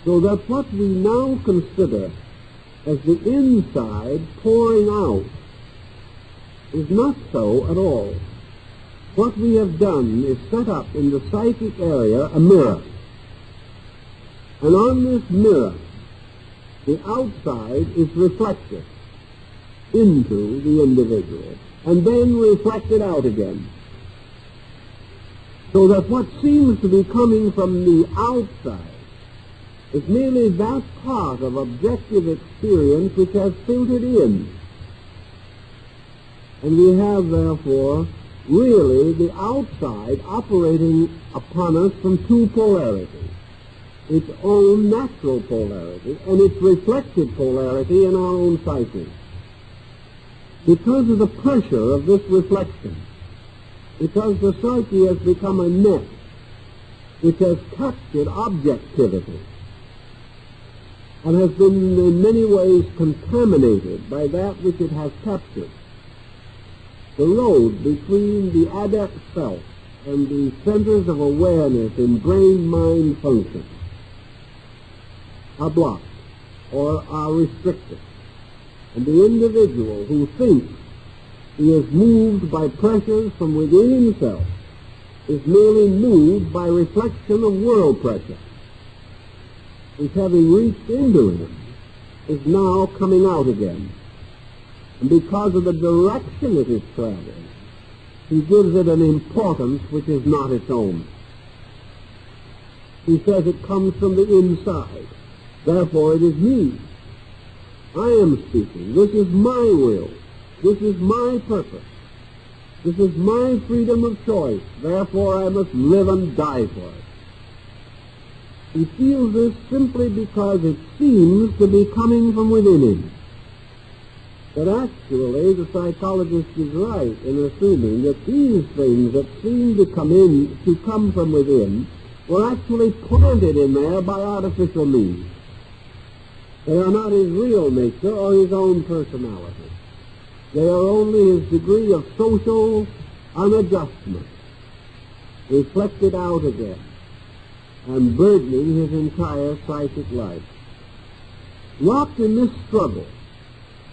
so that what we now consider as the inside pouring out is not so at all. What we have done is set up in the psychic area a mirror. And on this mirror, the outside is reflected into the individual and then reflected out again. So that what seems to be coming from the outside is merely that part of objective experience which has filtered in. And we have, therefore, really the outside operating upon us from two polarities, its own natural polarity and its reflected polarity in our own psyche. Because of the pressure of this reflection, because the psyche has become a net which has captured objectivity and has been in many ways contaminated by that which it has captured, the road between the adept self and the centers of awareness in brain-mind function are blocked or are restricted. And the individual who thinks he is moved by pressures from within himself is merely moved by reflection of world pressure, which, having reached into him, is now coming out again. And because of the direction it is traveling, he gives it an importance which is not its own. He says it comes from the inside. Therefore it is me. I am speaking. This is my will. This is my purpose. This is my freedom of choice. Therefore I must live and die for it. He feels this simply because it seems to be coming from within him. But actually, the psychologist is right in assuming that these things that seem to come from within were actually planted in there by artificial means. They are not his real nature or his own personality. They are only his degree of social unadjustment, reflected out again, and burdening his entire psychic life. Locked in this struggle,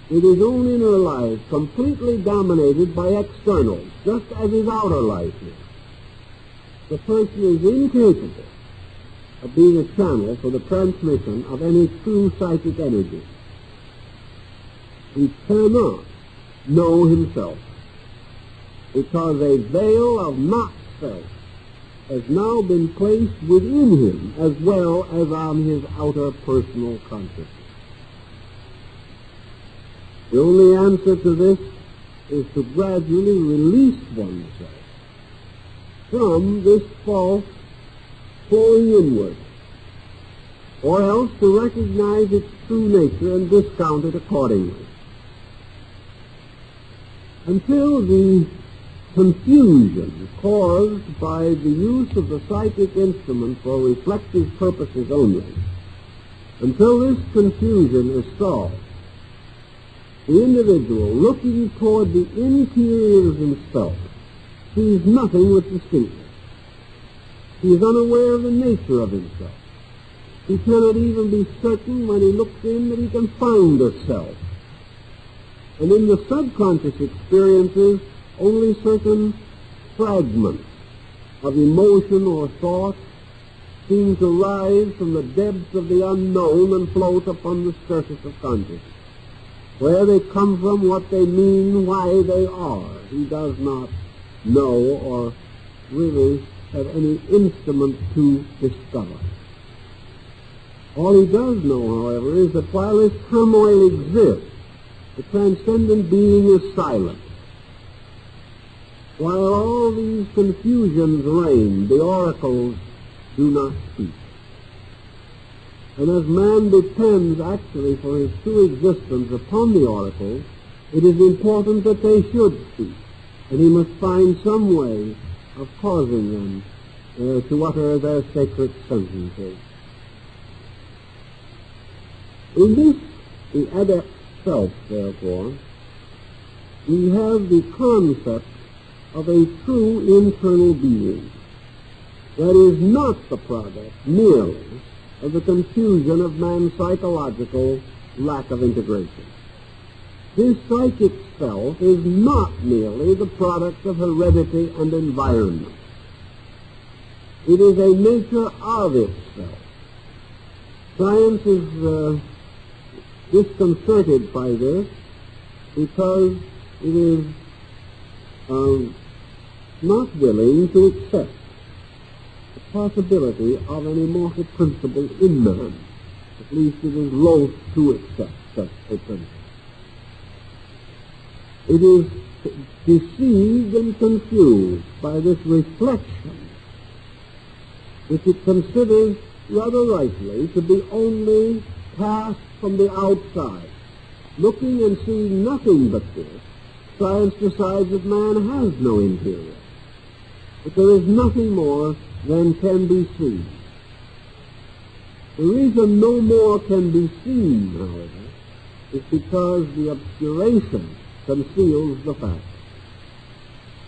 with his own inner life completely dominated by externals, just as his outer life is, the person is incapable of being a channel for the transmission of any true psychic energy. He cannot know himself, because a veil of not self has now been placed within him as well as on his outer personal consciousness. The only answer to this is to gradually release oneself from this false flowing inward, or else to recognize its true nature and discount it accordingly. Until the confusion caused by the use of the psychic instrument for reflective purposes only, until this confusion is solved, the individual, looking toward the interior of himself, sees nothing with distinctness. He is unaware of the nature of himself. He cannot even be certain when he looks in that he can find a self. And in the subconscious experiences, only certain fragments of emotion or thought seem to rise from the depths of the unknown and float upon the surface of consciousness. Where they come from, what they mean, why they are, he does not know or really have any instrument to discover. All he does know, however, is that while this turmoil exists, the transcendent being is silent. While all these confusions reign, the oracles do not speak. And as man depends actually for his true existence upon the oracles, it is important that they should speak, and he must find some way of causing them to utter their sacred sentences. In this, the adept self, therefore, we have the concept of a true internal being that is not the product merely of the confusion of man's psychological lack of integration. This psychic self is not merely the product of heredity and environment. It is a nature of itself. Science is disconcerted by this because it is not willing to accept the possibility of an immortal principle in man. At least it is loath to accept such a principle. It is deceived and confused by this reflection, which it considers rather rightly to be only cast from the outside. Looking and seeing nothing but this, science decides that man has no interior, that there is nothing more than can be seen. The reason no more can be seen, however, is because the obscuration conceals the fact.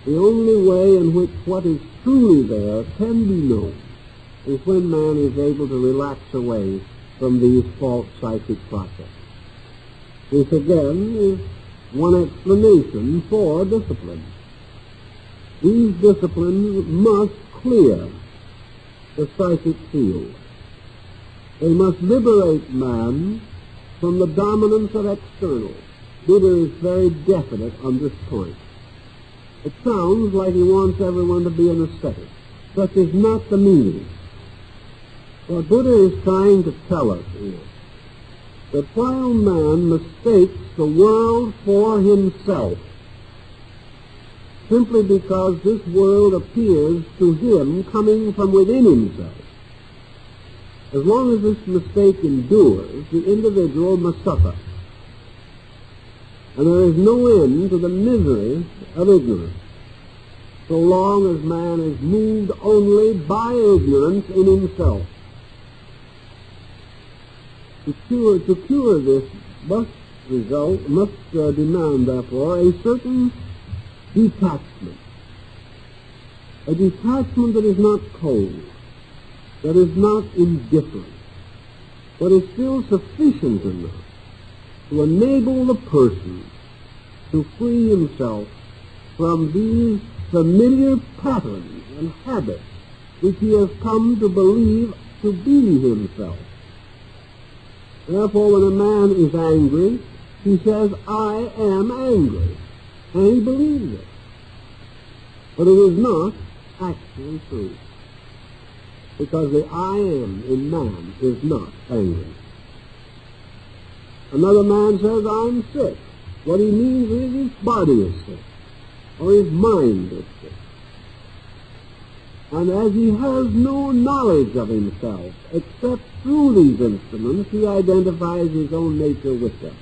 The only way in which what is truly there can be known is when man is able to relax away from these false psychic processes. This again is one explanation for discipline. These disciplines must clear the psychic field. They must liberate man from the dominance of externals. Buddha is very definite on this point. It sounds like he wants everyone to be an ascetic. Such is not the meaning. What Buddha is trying to tell us is that while man mistakes the world for himself, simply because this world appears to him coming from within himself, as long as this mistake endures, the individual must suffer. And there is no end to the misery of ignorance, so long as man is moved only by ignorance in himself. To cure this must demand, therefore, a certain detachment. A detachment that is not cold, that is not indifferent, but is still sufficient enough to enable the person to free himself from these familiar patterns and habits which he has come to believe to be himself. Therefore, when a man is angry, he says, "I am angry," and he believes it. But it is not actually true, because the "I am" in man is not angry. Another man says, "I'm sick." What he means is his body is sick, or his mind is sick. And as he has no knowledge of himself except through these instruments, he identifies his own nature with them.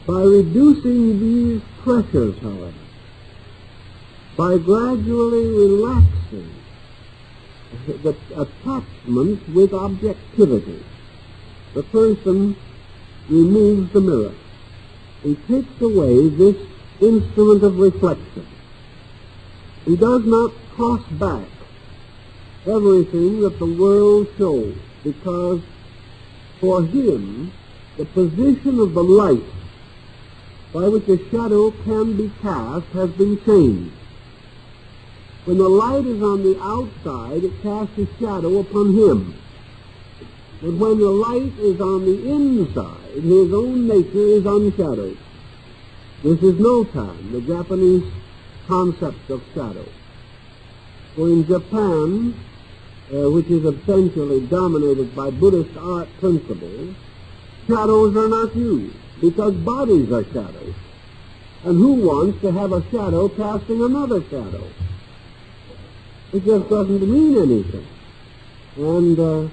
By reducing these pressures, however, by gradually relaxing the attachment with objectivity, the person removes the mirror. He takes away this instrument of reflection. He does not toss back everything that the world shows, because for him the position of the light by which a shadow can be cast has been changed. When the light is on the outside, it casts a shadow upon him. But when the light is on the inside, his own nature is unshadowed. This is no time the Japanese concept of shadow. For in Japan, which is essentially dominated by Buddhist art principles, shadows are not used, because bodies are shadows. And who wants to have a shadow casting another shadow? It just doesn't mean anything. And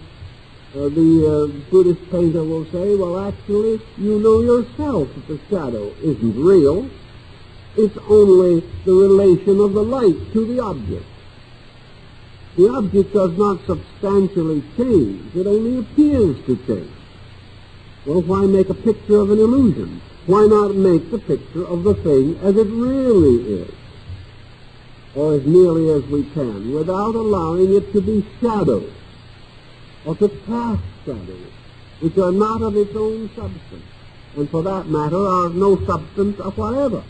The Buddhist painter will say, well, actually, you know yourself that the shadow isn't real. It's only the relation of the light to the object. The object does not substantially change. It only appears to change. Well, why make a picture of an illusion? Why not make the picture of the thing as it really is, or as nearly as we can, without allowing it to be shadowed, or to cast shadows, which are not of its own substance, and for that matter are of no substance of whatever.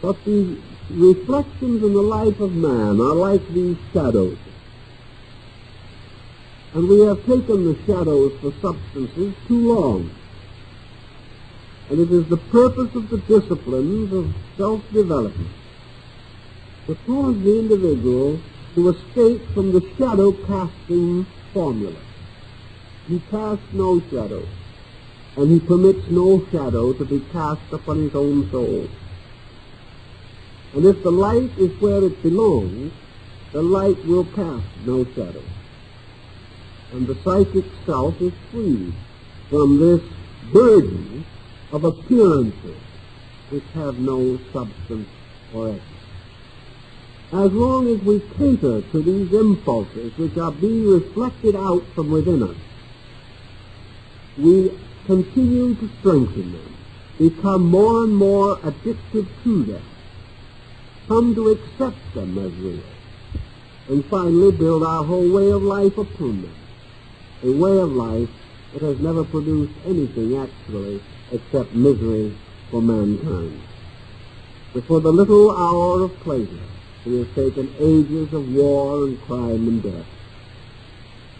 But the reflections in the life of man are like these shadows. And we have taken the shadows for substances too long. And it is the purpose of the disciplines of self-development to cause the individual to escape from the shadow-casting formula. He casts no shadow, and he permits no shadow to be cast upon his own soul. And if the light is where it belongs, the light will cast no shadow. And the psychic self is free from this burden of appearances which have no substance or essence. As long as we cater to these impulses which are being reflected out from within us, we continue to strengthen them, become more and more addicted to them, come to accept them as real, and finally build our whole way of life upon them, a way of life that has never produced anything actually except misery for mankind. But for the little hour of pleasure, we have taken ages of war and crime and death.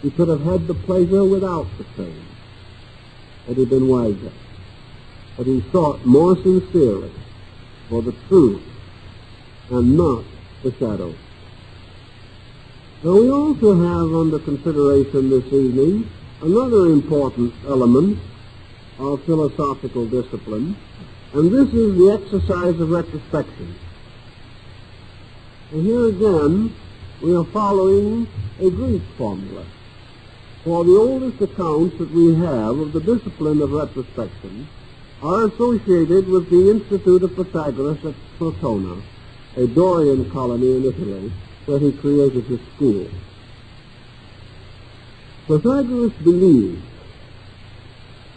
He could have had the pleasure without the pain, had he been wiser. But he sought more sincerely for the truth and not the shadow. Now we also have under consideration this evening another important element of philosophical discipline, and this is the exercise of retrospection. And here again, we are following a Greek formula. For the oldest accounts that we have of the discipline of retrospection are associated with the Institute of Pythagoras at Crotona, a Dorian colony in Italy, where he created his school. Pythagoras believed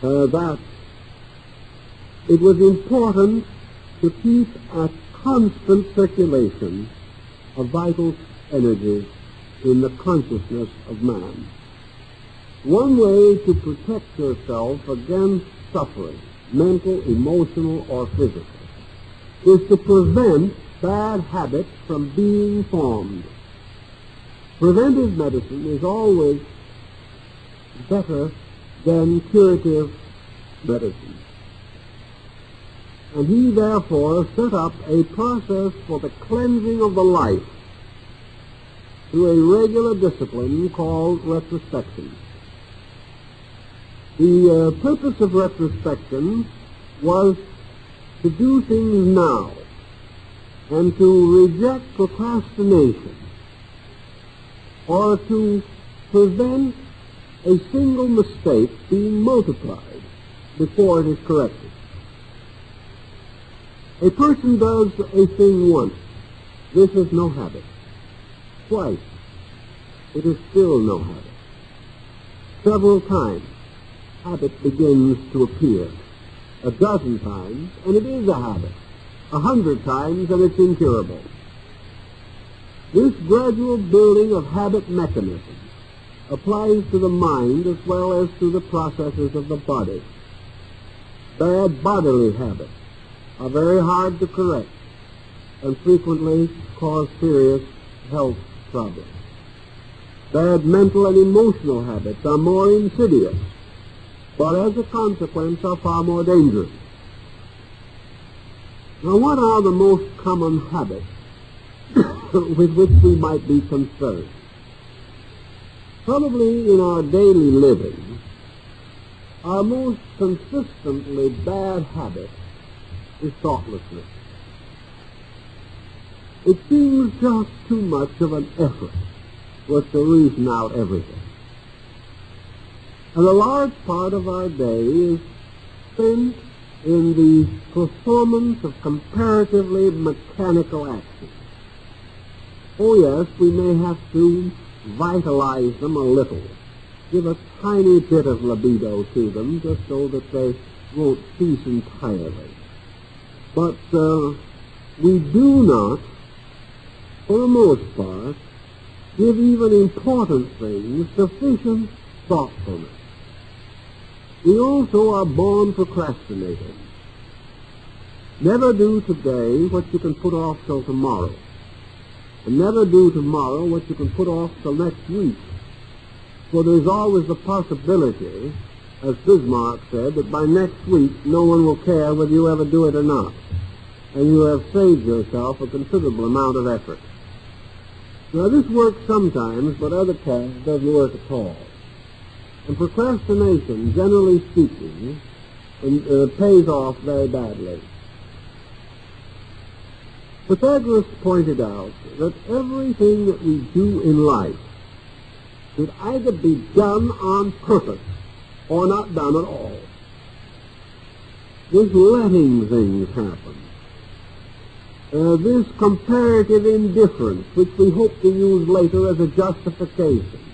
that it was important to keep a constant circulation of vital energies in the consciousness of man. One way to protect yourself against suffering, mental, emotional, or physical, is to prevent bad habits from being formed. Preventive medicine is always better than curative medicine. And he therefore set up a process for the cleansing of the life through a regular discipline called retrospection. The purpose of retrospection was to do things now and to reject procrastination, or to prevent a single mistake being multiplied before it is corrected. A person does a thing once. This is no habit. Twice. It is still no habit. Several times, habit begins to appear. A dozen times, and it is a habit. 100 times, and it's incurable. This gradual building of habit mechanisms applies to the mind as well as to the processes of the body. Bad bodily habits are very hard to correct and frequently cause serious health problems. Bad mental and emotional habits are more insidious, but as a consequence are far more dangerous. Now, what are the most common habits with which we might be concerned? Probably in our daily living, our most consistently bad habit is thoughtlessness. It seems just too much of an effort for us to reason out everything. And a large part of our day is spent in the performance of comparatively mechanical actions. Oh yes, we may have to vitalize them a little, give a tiny bit of libido to them just so that they won't cease entirely. But we do not, for the most part, give even important things sufficient thoughtfulness. We also are born procrastinators. Never do today what you can put off till tomorrow, and never do tomorrow what you can put off till next week. For there's always the possibility, as Bismarck said, that by next week no one will care whether you ever do it or not, and you have saved yourself a considerable amount of effort. Now this works sometimes, but other times doesn't work at all. And procrastination, generally speaking, pays off very badly. Pythagoras pointed out that everything that we do in life should either be done on purpose or not done at all. This letting things happen, this comparative indifference, which we hope to use later as a justification.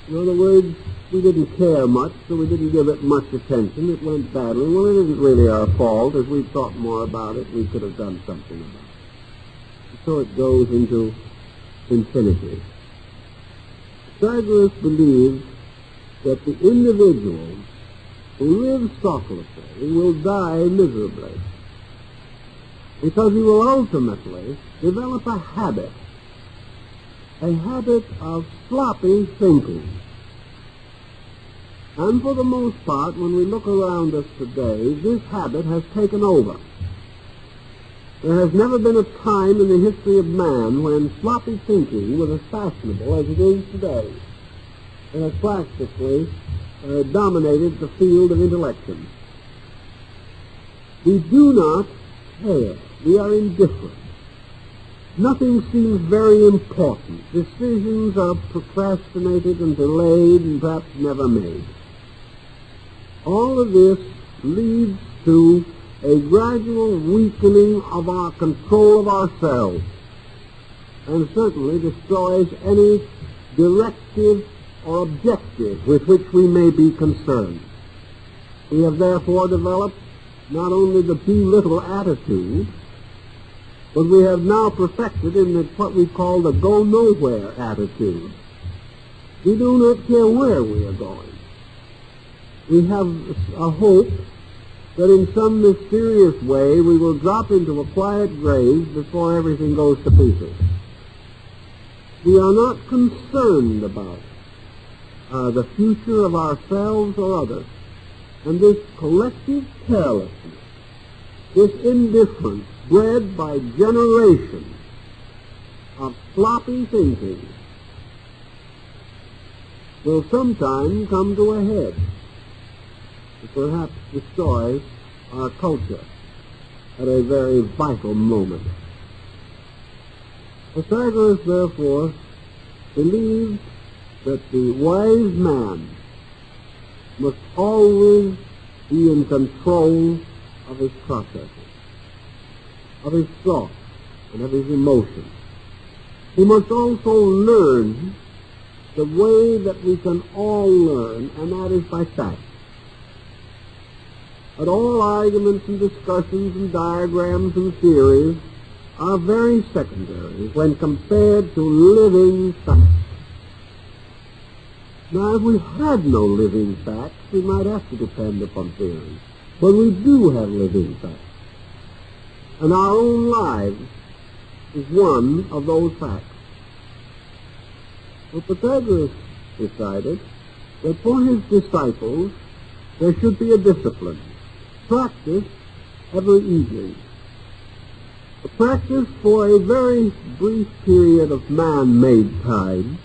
In other words, we didn't care much, so we didn't give it much attention. It went badly. Well, it isn't really our fault. As we thought more about it, we could have done something about it. So it goes into infinity. Pythagoras believes that the individual who lives thoughtlessly will die miserably, because he will ultimately develop a habit of sloppy thinking. And for the most part, when we look around us today, this habit has taken over. There has never been a time in the history of man when sloppy thinking was as fashionable as it is today. It has practically dominated the field of intellection. We do not care. We are indifferent. Nothing seems very important. Decisions are procrastinated and delayed and perhaps never made. All of this leads to a gradual weakening of our control of ourselves, and certainly destroys any directive or objective with which we may be concerned. We have therefore developed not only the be little attitude, but we have now perfected in what we call the go nowhere attitude. We do not care where we are going. We have a hope that in some mysterious way we will drop into a quiet grave before everything goes to pieces. We are not concerned about the future of ourselves or others. And this collective carelessness, this indifference bred by generations of sloppy thinking, will sometime come to a head and perhaps destroy our culture at a very vital moment. Pythagoras, therefore, believed that the wise man must always be in control of his processes, of his thoughts, and of his emotions. He must also learn the way that we can all learn, and that is by facts. But all arguments and discussions and diagrams and theories are very secondary when compared to living facts. Now, if we had no living facts, we might have to depend upon theories. But we do have living facts. And our own lives is one of those facts. Well, Pythagoras decided that for his disciples there should be a discipline, practiced every evening. A practice for a very brief period of man-made time,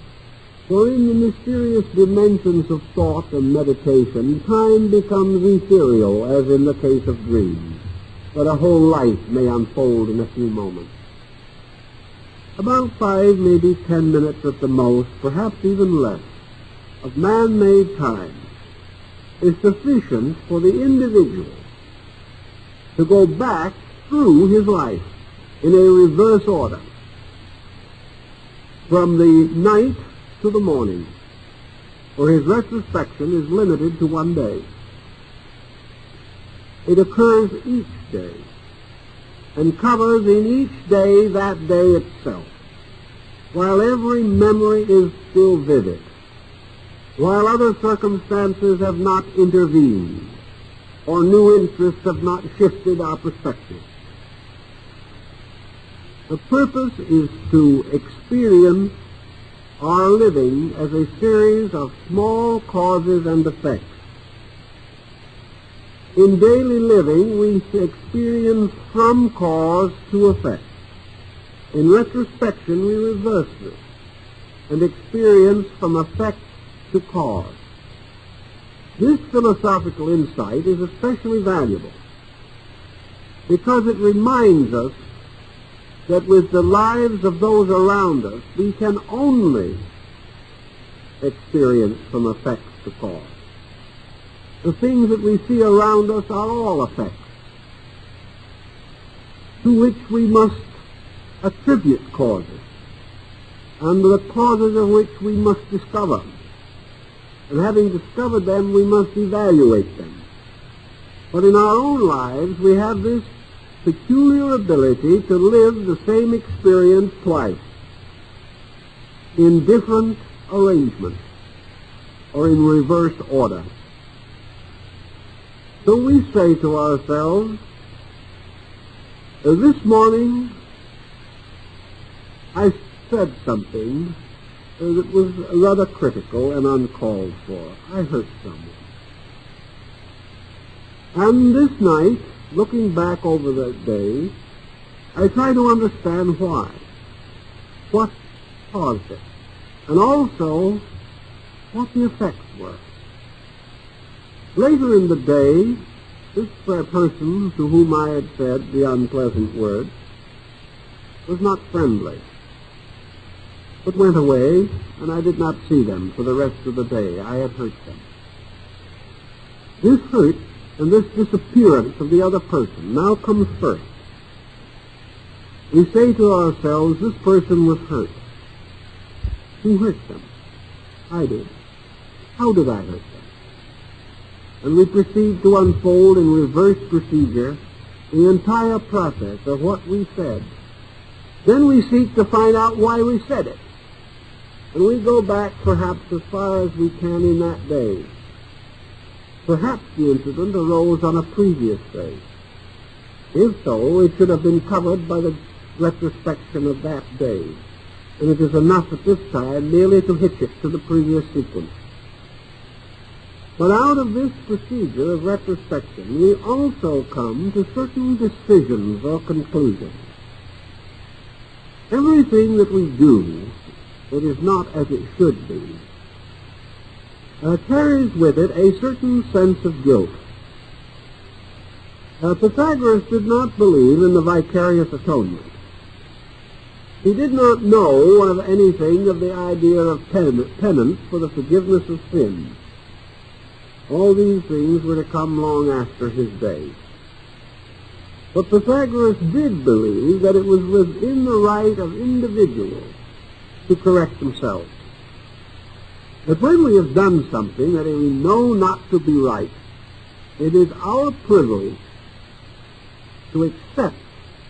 for in the mysterious dimensions of thought and meditation, time becomes ethereal, as in the case of dreams, but a whole life may unfold in a few moments. About 5, maybe 10 minutes at the most, perhaps even less, of man-made time is sufficient for the individual to go back through his life in a reverse order, from the night to the morning, for his retrospection is limited to one day. It occurs each day and covers in each day that day itself, while every memory is still vivid, while other circumstances have not intervened, or new interests have not shifted our perspective. The purpose is to experience our living as a series of small causes and effects. In daily living, we experience from cause to effect. In retrospection, we reverse this and experience from effect to cause. This philosophical insight is especially valuable because it reminds us that with the lives of those around us, we can only experience from effects to cause. The things that we see around us are all effects to which we must attribute causes, and the causes of which we must discover. And having discovered them, we must evaluate them. But in our own lives, we have this peculiar ability to live the same experience twice, in different arrangements, or in reverse order. So we say to ourselves, this morning I said something that was rather critical and uncalled for. I hurt someone. And this night, looking back over that day, I try to understand why, what caused it, and also what the effects were. Later in the day, this person to whom I had said the unpleasant words was not friendly, but went away, and I did not see them for the rest of the day. I had hurt them. This hurt and this disappearance of the other person now comes first. We say to ourselves, this person was hurt. Who hurt them? I did. How did I hurt them? And we proceed to unfold in reverse procedure the entire process of what we said. Then we seek to find out why we said it. And we go back perhaps as far as we can in that day. Perhaps the incident arose on a previous day. If so, it should have been covered by the retrospection of that day. And it is enough at this time merely to hitch it to the previous sequence. But out of this procedure of retrospection, we also come to certain decisions or conclusions. Everything that we do that is not as it should be carries with it a certain sense of guilt. Pythagoras did not believe in the vicarious atonement. He did not know of anything of the idea of penance for the forgiveness of sins. All these things were to come long after his day. But Pythagoras did believe that it was within the right of individuals to correct themselves. That when we have done something that we know not to be right, it is our privilege to accept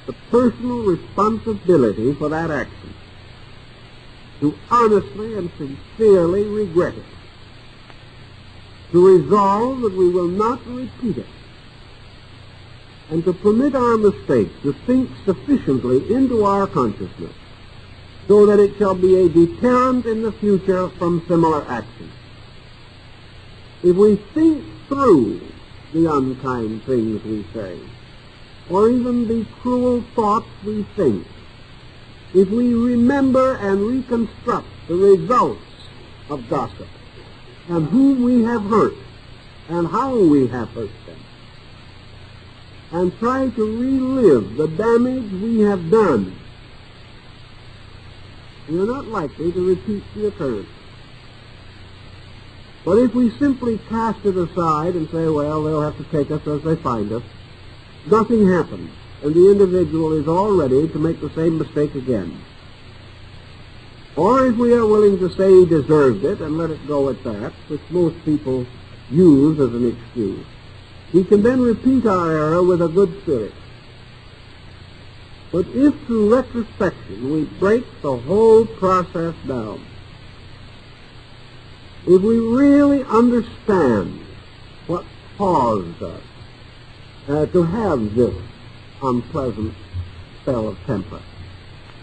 the personal responsibility for that action, to honestly and sincerely regret it, to resolve that we will not repeat it, and to permit our mistakes to sink sufficiently into our consciousness so that it shall be a deterrent in the future from similar actions. If we think through the unkind things we say, or even the cruel thoughts we think, if we remember and reconstruct the results of gossip, and whom we have hurt, and how we have hurt them, and try to relive the damage we have done, we are not likely to repeat the occurrence. But if we simply cast it aside and say, well, they'll have to take us as they find us, nothing happens, and the individual is all ready to make the same mistake again. Or if we are willing to say he deserved it and let it go at that, which most people use as an excuse, we can then repeat our error with a good spirit. But if through retrospection we break the whole process down, if we really understand what caused us to have this unpleasant spell of temper,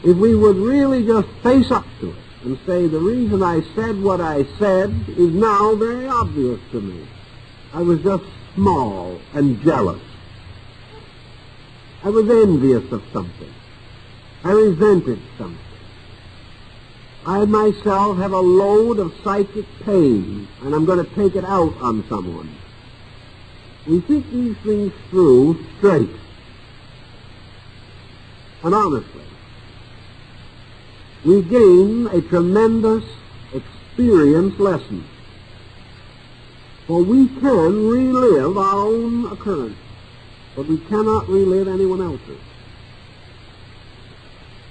if we would really just face up to it and say, the reason I said what I said is now very obvious to me. I was just small and jealous. I was envious of something. I resented something. I myself have a load of psychic pain, and I'm going to take it out on someone. We think these things through straight and honestly. We gain a tremendous experience lesson. For we can relive our own occurrence, but we cannot relive anyone else's.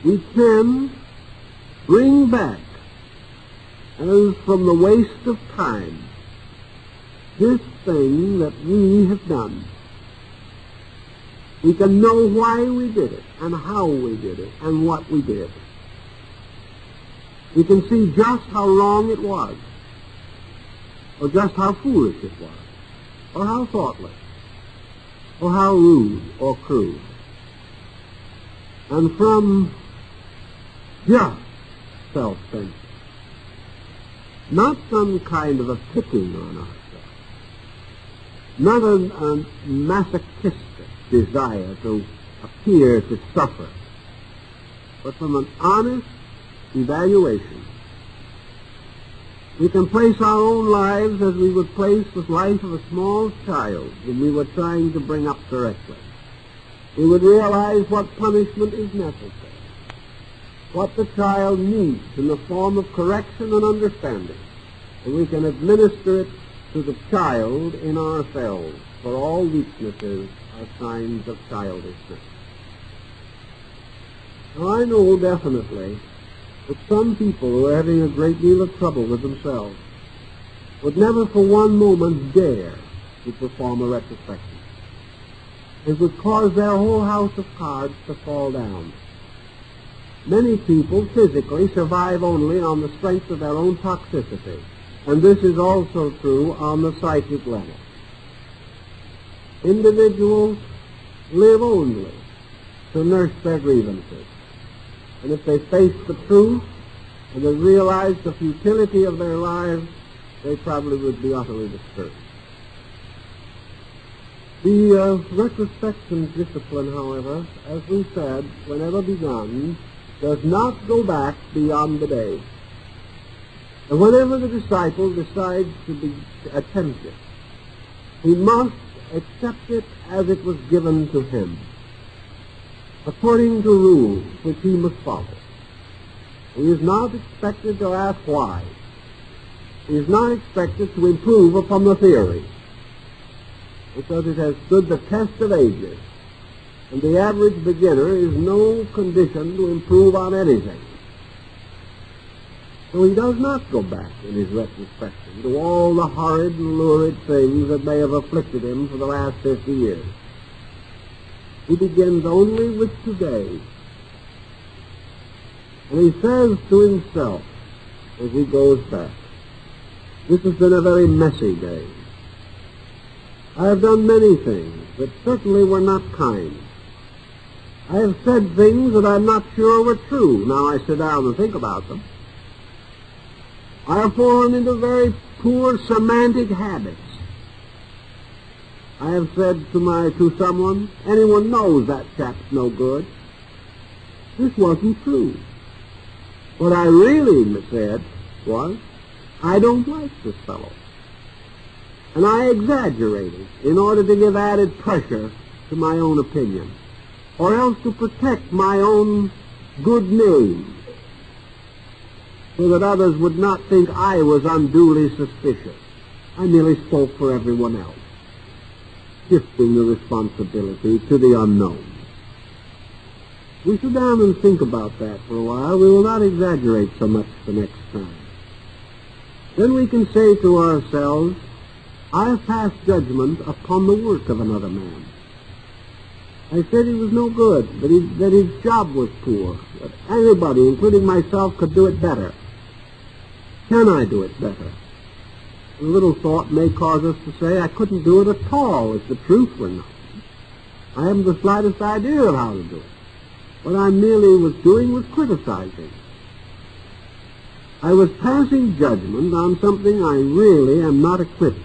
We can bring back, as from the waste of time, this thing that we have done. We can know why we did it, and how we did it, and what we did. We can see just how wrong it was, or just how foolish it was, or how thoughtless, or how rude or crude. And from just self-censure, not some kind of a picking on ourselves, not a masochistic desire to appear to suffer, but from an honest evaluation. We can place our own lives as we would place the life of a small child whom we were trying to bring up correctly. We would realize what punishment is necessary, what the child needs in the form of correction and understanding, and we can administer it to the child in ourselves, for all weaknesses are signs of childishness. Now, I know definitely that some people who are having a great deal of trouble with themselves would never for one moment dare to perform a retrospection. It would cause their whole house of cards to fall down. Many people physically survive only on the strength of their own toxicity, and this is also true on the psychic level. Individuals live only to nurse their grievances. And if they face the truth and they realize the futility of their lives, they probably would be utterly discouraged. The retrospection discipline, however, as we said, whenever begun, does not go back beyond the day. And whenever the disciple decides to attempt it, he must accept it as it was given to him, according to rules which he must follow. He is not expected to ask why. He is not expected to improve upon the theory, because it has stood the test of ages, and the average beginner is no condition to improve on anything. So he does not go back in his retrospection to all the horrid and lurid things that may have afflicted him for the last 50 years. He begins only with today. And he says to himself as he goes back, this has been a very messy day. I have done many things that certainly were not kind. I have said things that I'm not sure were true. Now I sit down and think about them. I have fallen into very poor semantic habits. I have said to someone, anyone knows that chap's no good. This wasn't true. What I really said was, I don't like this fellow. And I exaggerated in order to give added pressure to my own opinion, or else to protect my own good name, so that others would not think I was unduly suspicious. I merely spoke for everyone else, shifting the responsibility to the unknown. We sit down and think about that for a while. We will not exaggerate so much the next time. Then we can say to ourselves, I have passed judgment upon the work of another man. I said he was no good, that his job was poor, that anybody, including myself, could do it better. Can I do it better? A little thought may cause us to say, I couldn't do it at all, if the truth were known. I haven't the slightest idea of how to do it. What I merely was doing was criticizing. I was passing judgment on something I really am not equipped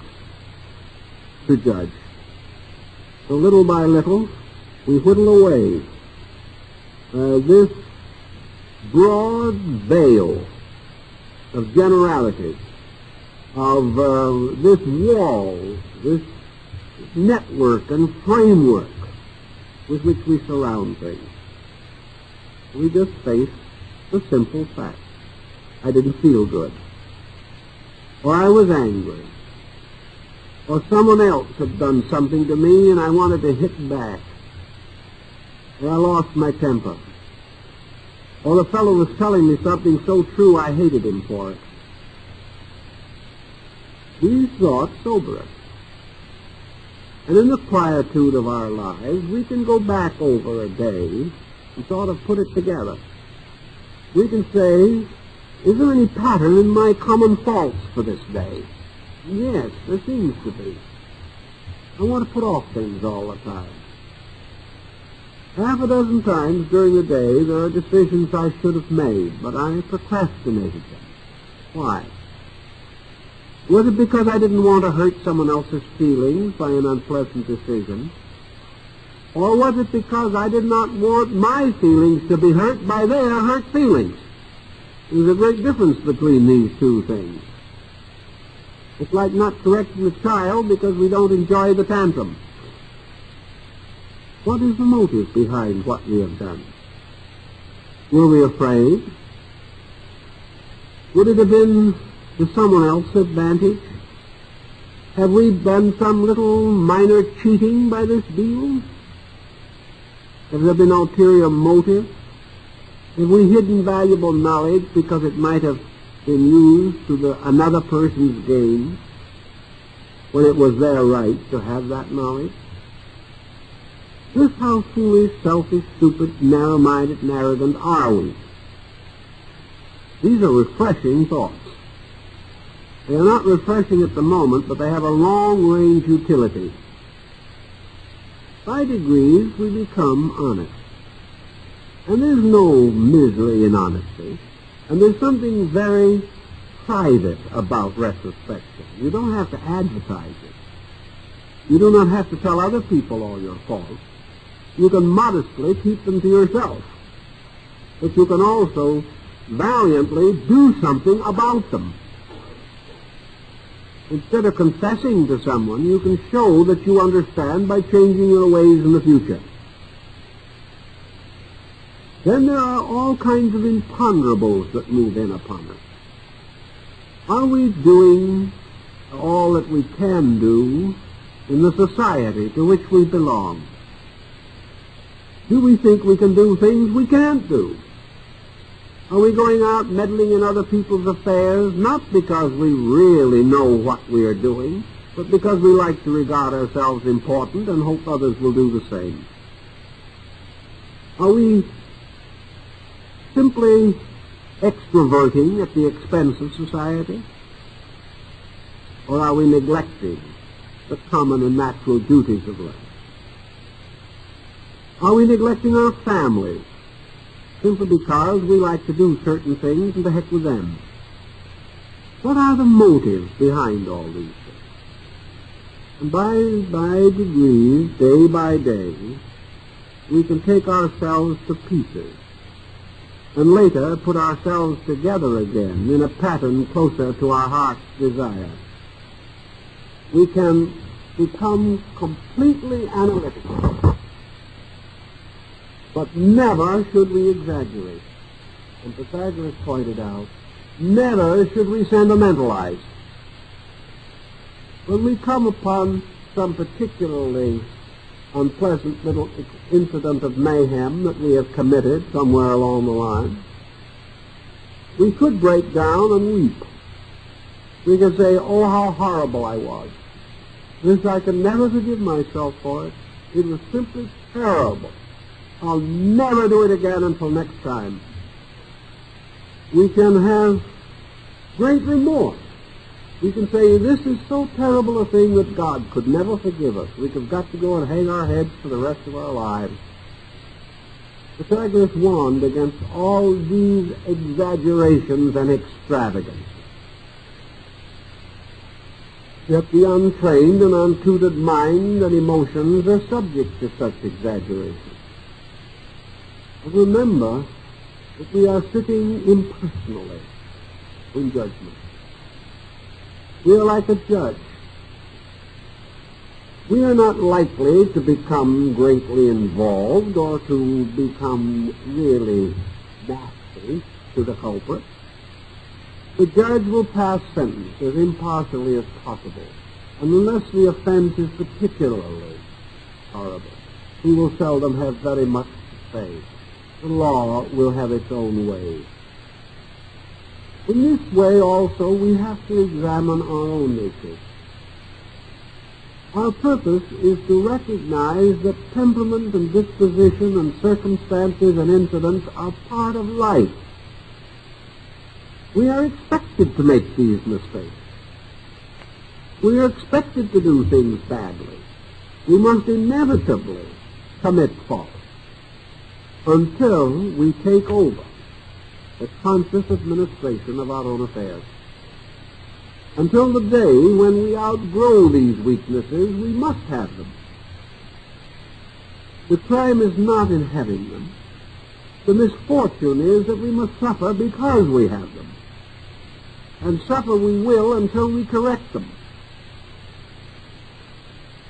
to judge. So little by little, we whittle away this broad veil of generality, of this wall, this network and framework with which we surround things. We just face the simple fact. I didn't feel good. Or I was angry. Or someone else had done something to me and I wanted to hit back. Or I lost my temper. Or the fellow was telling me something so true I hated him for it. These thoughts sober us. And in the quietude of our lives, we can go back over a day and sort of put it together. We can say, is there any pattern in my common faults for this day? Yes, there seems to be. I want to put off things all the time. Half a dozen times during the day there are decisions I should have made, but I procrastinated them. Why? Was it because I didn't want to hurt someone else's feelings by an unpleasant decision? Or was it because I did not want my feelings to be hurt by their hurt feelings? There's a great difference between these two things. It's like not correcting a child because we don't enjoy the tantrum. What is the motive behind what we have done? Were we afraid? Would it have been to someone else's advantage? Have we done some little minor cheating by this deal? Have there been ulterior motives? Have we hidden valuable knowledge because it might have been used to another person's gain when it was their right to have that knowledge? Just how foolish, selfish, stupid, narrow-minded and arrogant are we? These are refreshing thoughts. They are not refreshing at the moment, but they have a long-range utility. By degrees, we become honest. And there's no misery in honesty. And there's something very private about retrospection. You don't have to advertise it. You do not have to tell other people all your faults. You can modestly keep them to yourself. But you can also valiantly do something about them. Instead of confessing to someone, you can show that you understand by changing your ways in the future. Then there are all kinds of imponderables that move in upon us. Are we doing all that we can do in the society to which we belong? Do we think we can do things we can't do? Are we going out meddling in other people's affairs, not because we really know what we are doing, but because we like to regard ourselves important and hope others will do the same? Are we simply extroverting at the expense of society? Or are we neglecting the common and natural duties of life? Are we neglecting our families simply because we like to do certain things and to heck with them? What are the motives behind all these things? And by degrees, day by day, we can take ourselves to pieces and later put ourselves together again in a pattern closer to our heart's desire. We can become completely analytical. But never should we exaggerate. And Pythagoras pointed out, never should we sentimentalize. When we come upon some particularly unpleasant little incident of mayhem that we have committed somewhere along the line, we could break down and weep. We could say, oh, how horrible I was. This, I can never forgive myself for it. It was simply terrible. I'll never do it again until next time. We can have great remorse. We can say, this is so terrible a thing that God could never forgive us. We've got to go and hang our heads for the rest of our lives. To drag this wand against all these exaggerations and extravagances. Yet the untrained and untutored mind and emotions are subject to such exaggeration. But remember that we are sitting impersonally in judgment. We are like a judge. We are not likely to become greatly involved or to become really nasty to the culprit. The judge will pass sentence as impartially as possible, and unless the offense is particularly horrible, he will seldom have very much to say. The law will have its own way. In this way also we have to examine our own nature. Our purpose is to recognize that temperament and disposition and circumstances and incidents are part of life. We are expected to make these mistakes. We are expected to do things badly. We must inevitably commit fault until we take over the conscious administration of our own affairs. Until the day when we outgrow these weaknesses, we must have them. The crime is not in having them. The misfortune is that we must suffer because we have them. And suffer we will until we correct them.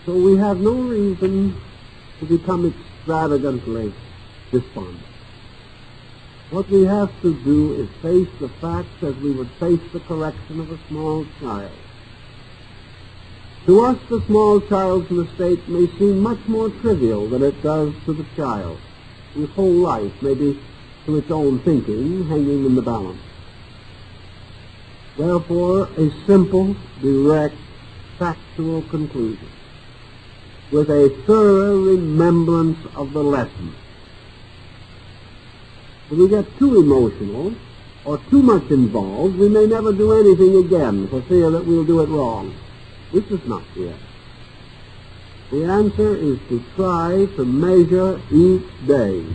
So we have no reason to become extravagantly despondent. What we have to do is face the facts as we would face the correction of a small child. To us, the small child's mistake may seem much more trivial than it does to the child, whose whole life may be to its own thinking hanging in the balance. Therefore, a simple, direct, factual conclusion, with a thorough remembrance of the lesson. If we get too emotional or too much involved, we may never do anything again for fear that we'll do it wrong. This is not the answer. The answer is to try to measure each day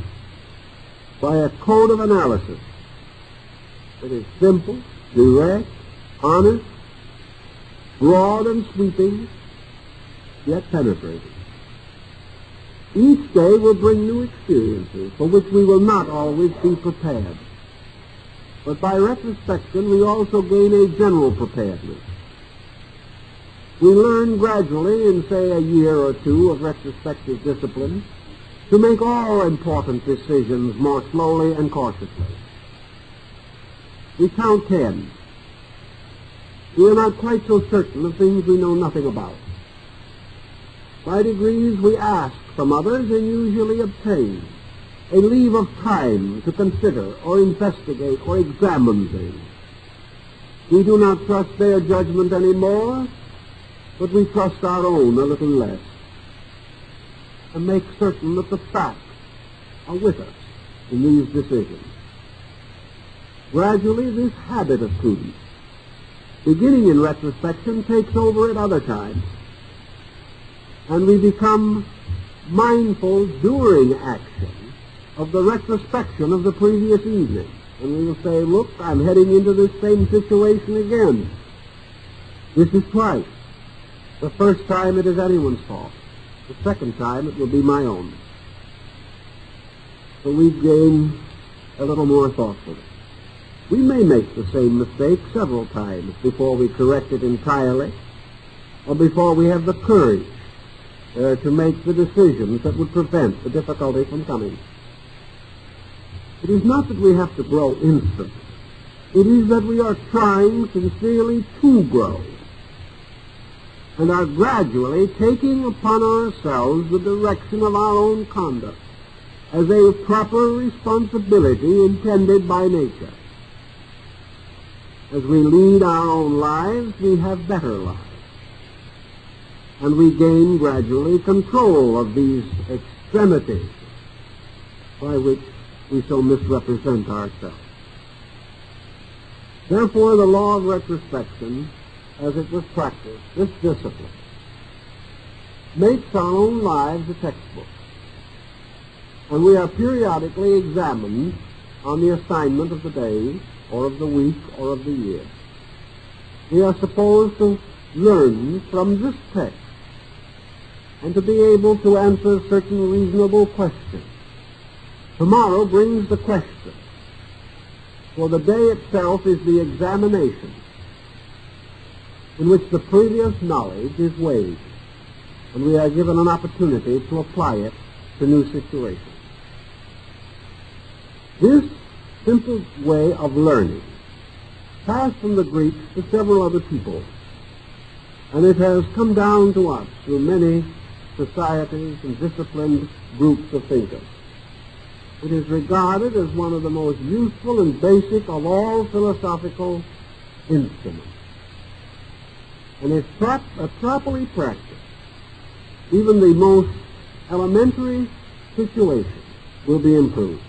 by a code of analysis that is simple, direct, honest, broad and sweeping, yet penetrating. Each day will bring new experiences for which we will not always be prepared. But by retrospection, we also gain a general preparedness. We learn gradually, in, say, a year or two of retrospective discipline, to make all important decisions more slowly and cautiously. We count 10. We are not quite so certain of things we know nothing about. By degrees we ask from others and usually obtain a leave of time to consider or investigate or examine things. We do not trust their judgment anymore, but we trust our own a little less, and make certain that the facts are with us in these decisions. Gradually, this habit of prudence, beginning in retrospection, takes over at other times, and we become mindful during action of the retrospection of the previous evening. And we will say, look, I'm heading into this same situation again. This is twice. The first time it is anyone's fault. The second time it will be my own. So we gain a little more thoughtfulness. We may make the same mistake several times before we correct it entirely, or before we have the courage to make the decisions that would prevent the difficulty from coming. It is not that we have to grow instant. It is that we are trying sincerely to grow. and are gradually taking upon ourselves the direction of our own conduct as a proper responsibility intended by nature. As we lead our own lives, we have better lives, and we gain gradually control of these extremities by which we so misrepresent ourselves. Therefore, the law of retrospection, as it was practiced, this discipline, makes our own lives a textbook, and we are periodically examined on the assignment of the day, or of the week, or of the year. We are supposed to learn from this text and to be able to answer certain reasonable questions. Tomorrow brings the question, for the day itself is the examination in which the previous knowledge is weighed, and we are given an opportunity to apply it to new situations. This simple way of learning passed from the Greeks to several other peoples, and it has come down to us through many societies and disciplined groups of thinkers. It is regarded as one of the most useful and basic of all philosophical instruments. And if properly practiced, even the most elementary situation will be improved.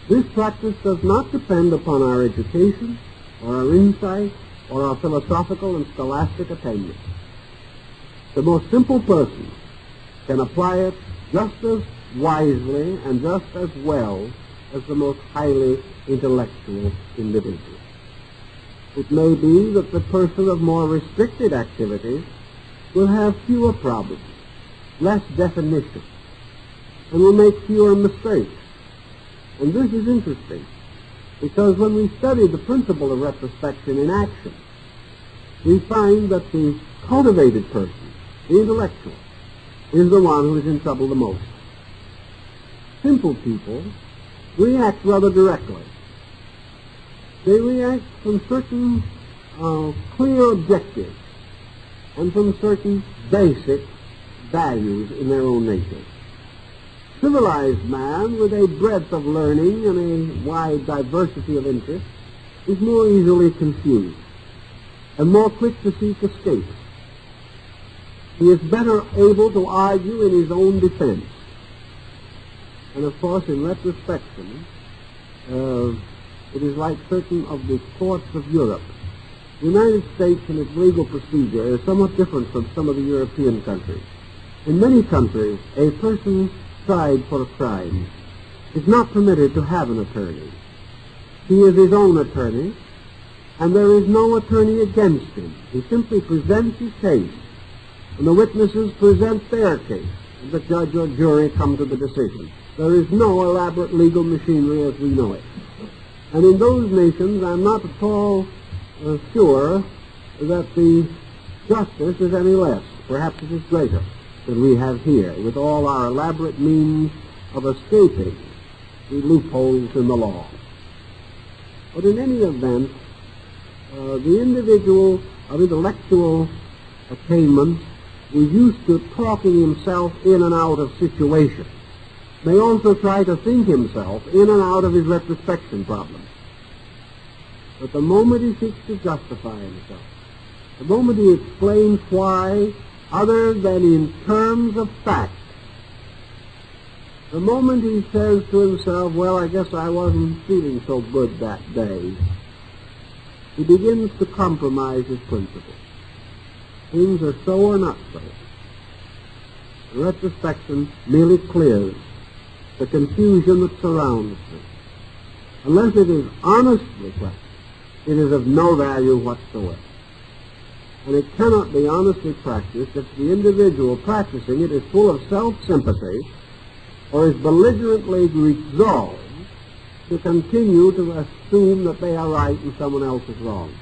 This practice does not depend upon our education, or our insight, or our philosophical and scholastic attainment. The most simple person can apply it just as wisely and just as well as the most highly intellectual individual. It may be that the person of more restricted activities will have fewer problems, less definition, and will make fewer mistakes. And this is interesting, because when we study the principle of retrospection in action, we find that the cultivated person, the intellectual, is the one who is in trouble the most. Simple people react rather directly. They react from certain clear objectives and from certain basic values in their own nature. Civilized man, with a breadth of learning and a wide diversity of interests, is more easily confused and more quick to seek escapes. He is better able to argue in his own defense. And of course, in retrospection, it is like certain of the courts of Europe. The United States and its legal procedure is somewhat different from some of the European countries. In many countries, a person tried for a crime is not permitted to have an attorney. He is his own attorney, and there is no attorney against him. He simply presents his case, and the witnesses present their case, and the judge or jury come to the decision. There is no elaborate legal machinery as we know it. And in those nations, I'm not at all sure that the justice is any less. Perhaps it is greater than we have here, with all our elaborate means of escaping the loopholes in the law. But in any event, the individual of intellectual attainment who is used to talking himself in and out of situations may also try to think himself in and out of his retrospection problem. But the moment he seeks to justify himself, the moment he explains why, other than in terms of fact, the moment he says to himself, well, I guess I wasn't feeling so good that day, he begins to compromise his principles. Things are so or not so. Retrospection merely clears the confusion that surrounds it. Unless it is honestly practiced, it is of no value whatsoever. And it cannot be honestly practiced if the individual practicing it is full of self-sympathy or is belligerently resolved to continue to assume that they are right and someone else is wrong.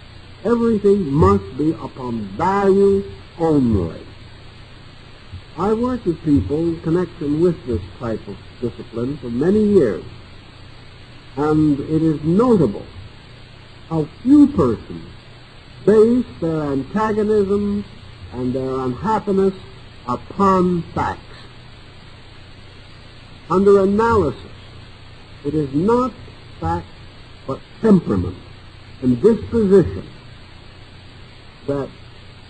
Everything must be upon value only. I worked with people in connection with this type of discipline for many years, and it is notable how few persons base their antagonisms and their unhappiness upon facts. Under analysis, it is not fact but temperament and disposition that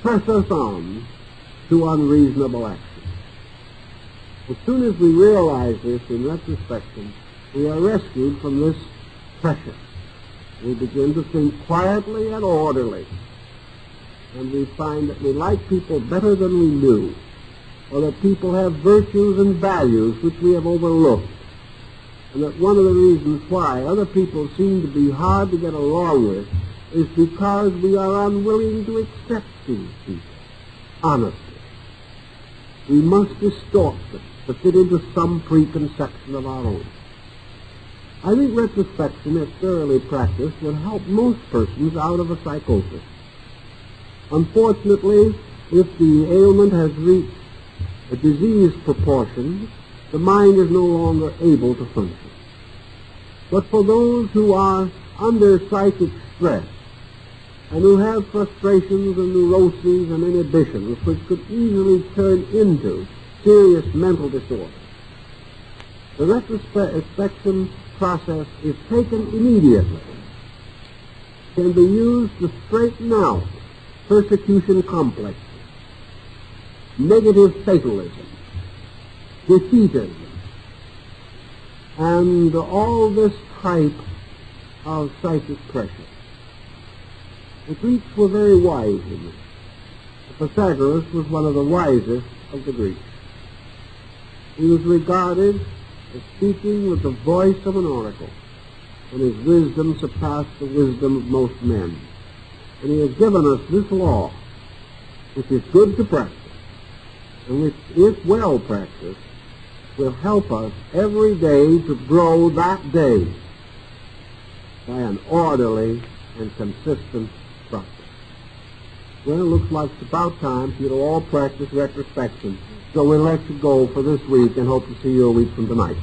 press us on to unreasonable action. As soon as we realize this in retrospection, we are rescued from this pressure. We begin to think quietly and orderly, and we find that we like people better than we knew, or that people have virtues and values which we have overlooked, and that one of the reasons why other people seem to be hard to get along with is because we are unwilling to accept these people honestly. We must distort them to fit into some preconception of our own. I think retrospection, if thoroughly practiced, would help most persons out of a psychosis. Unfortunately, if the ailment has reached a disease proportion, the mind is no longer able to function. But for those who are under psychic stress and who have frustrations and neuroses and inhibitions which could easily turn into serious mental disorder, the retrospection process, if taken immediately, can be used to straighten out persecution complexes, negative fatalism, defeatism, and all this type of psychic pressure. The Greeks were very wise in this. Pythagoras was one of the wisest of the Greeks. He was regarded as speaking with the voice of an oracle, and his wisdom surpassed the wisdom of most men. And he has given us this law, which is good to practice, and which, if well practiced, will help us every day to grow that day by an orderly and consistent practice. Well, it looks like it's about time for you to all practice retrospection. So we'll let you go for this week and hope to see you a week from tonight.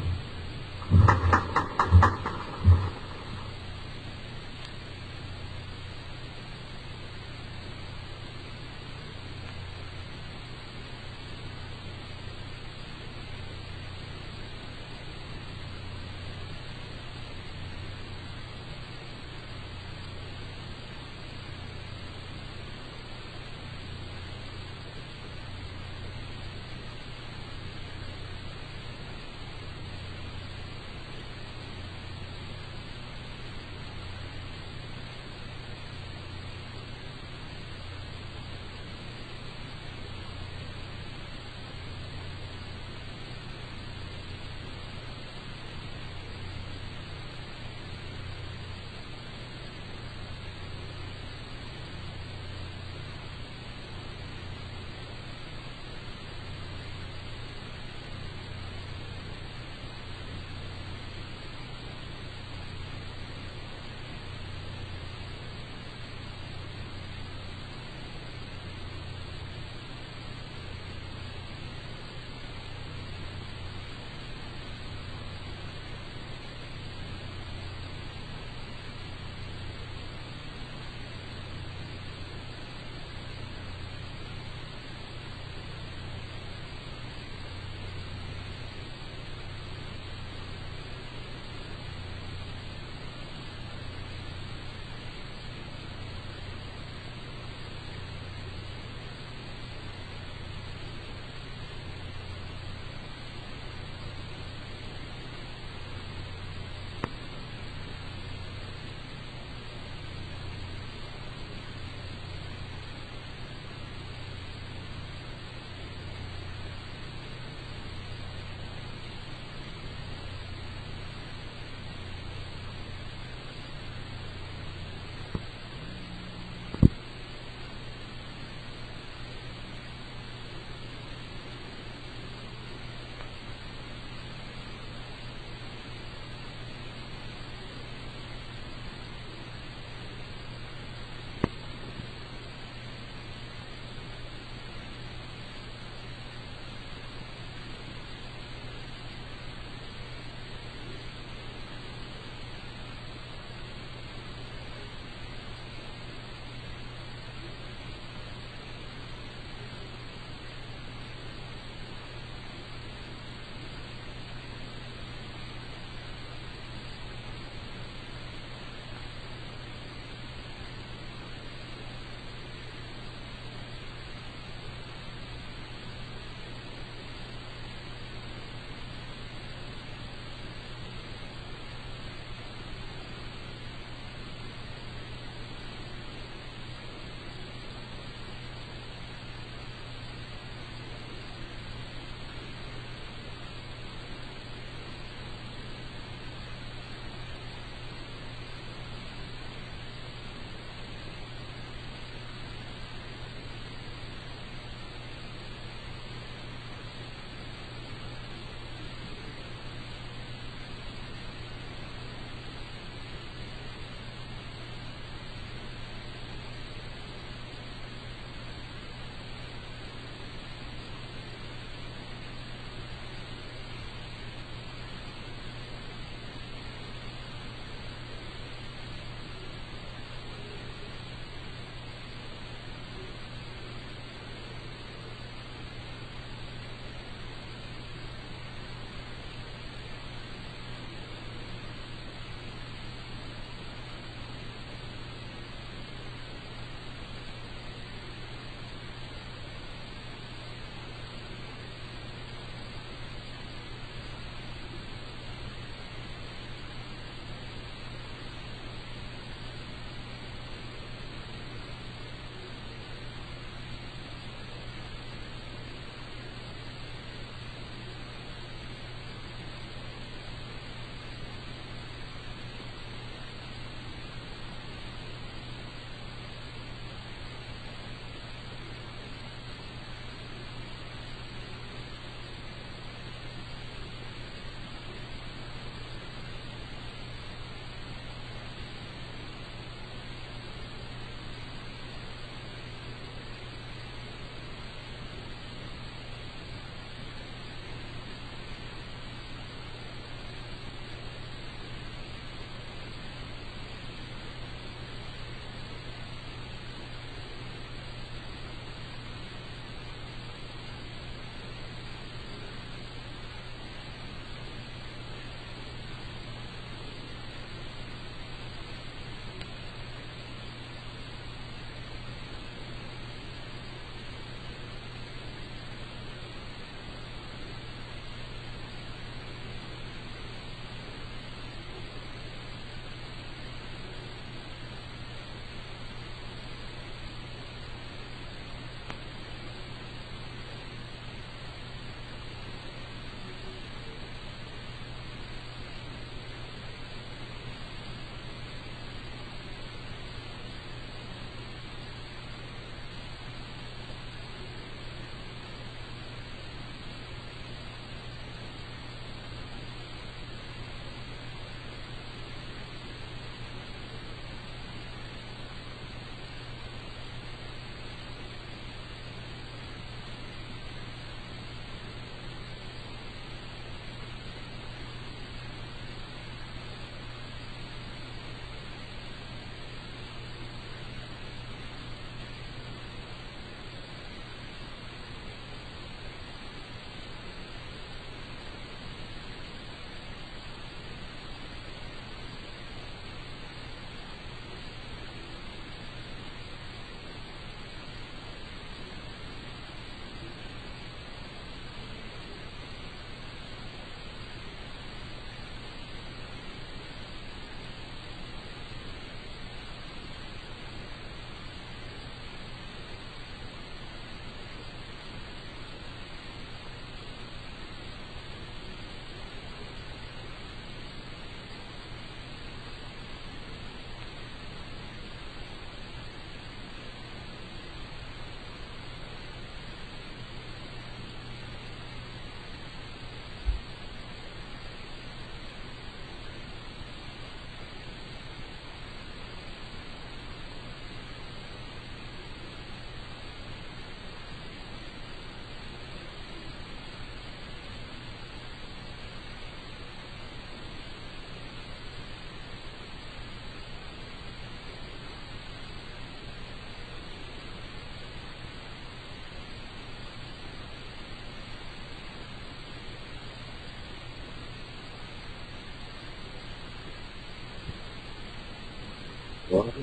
What?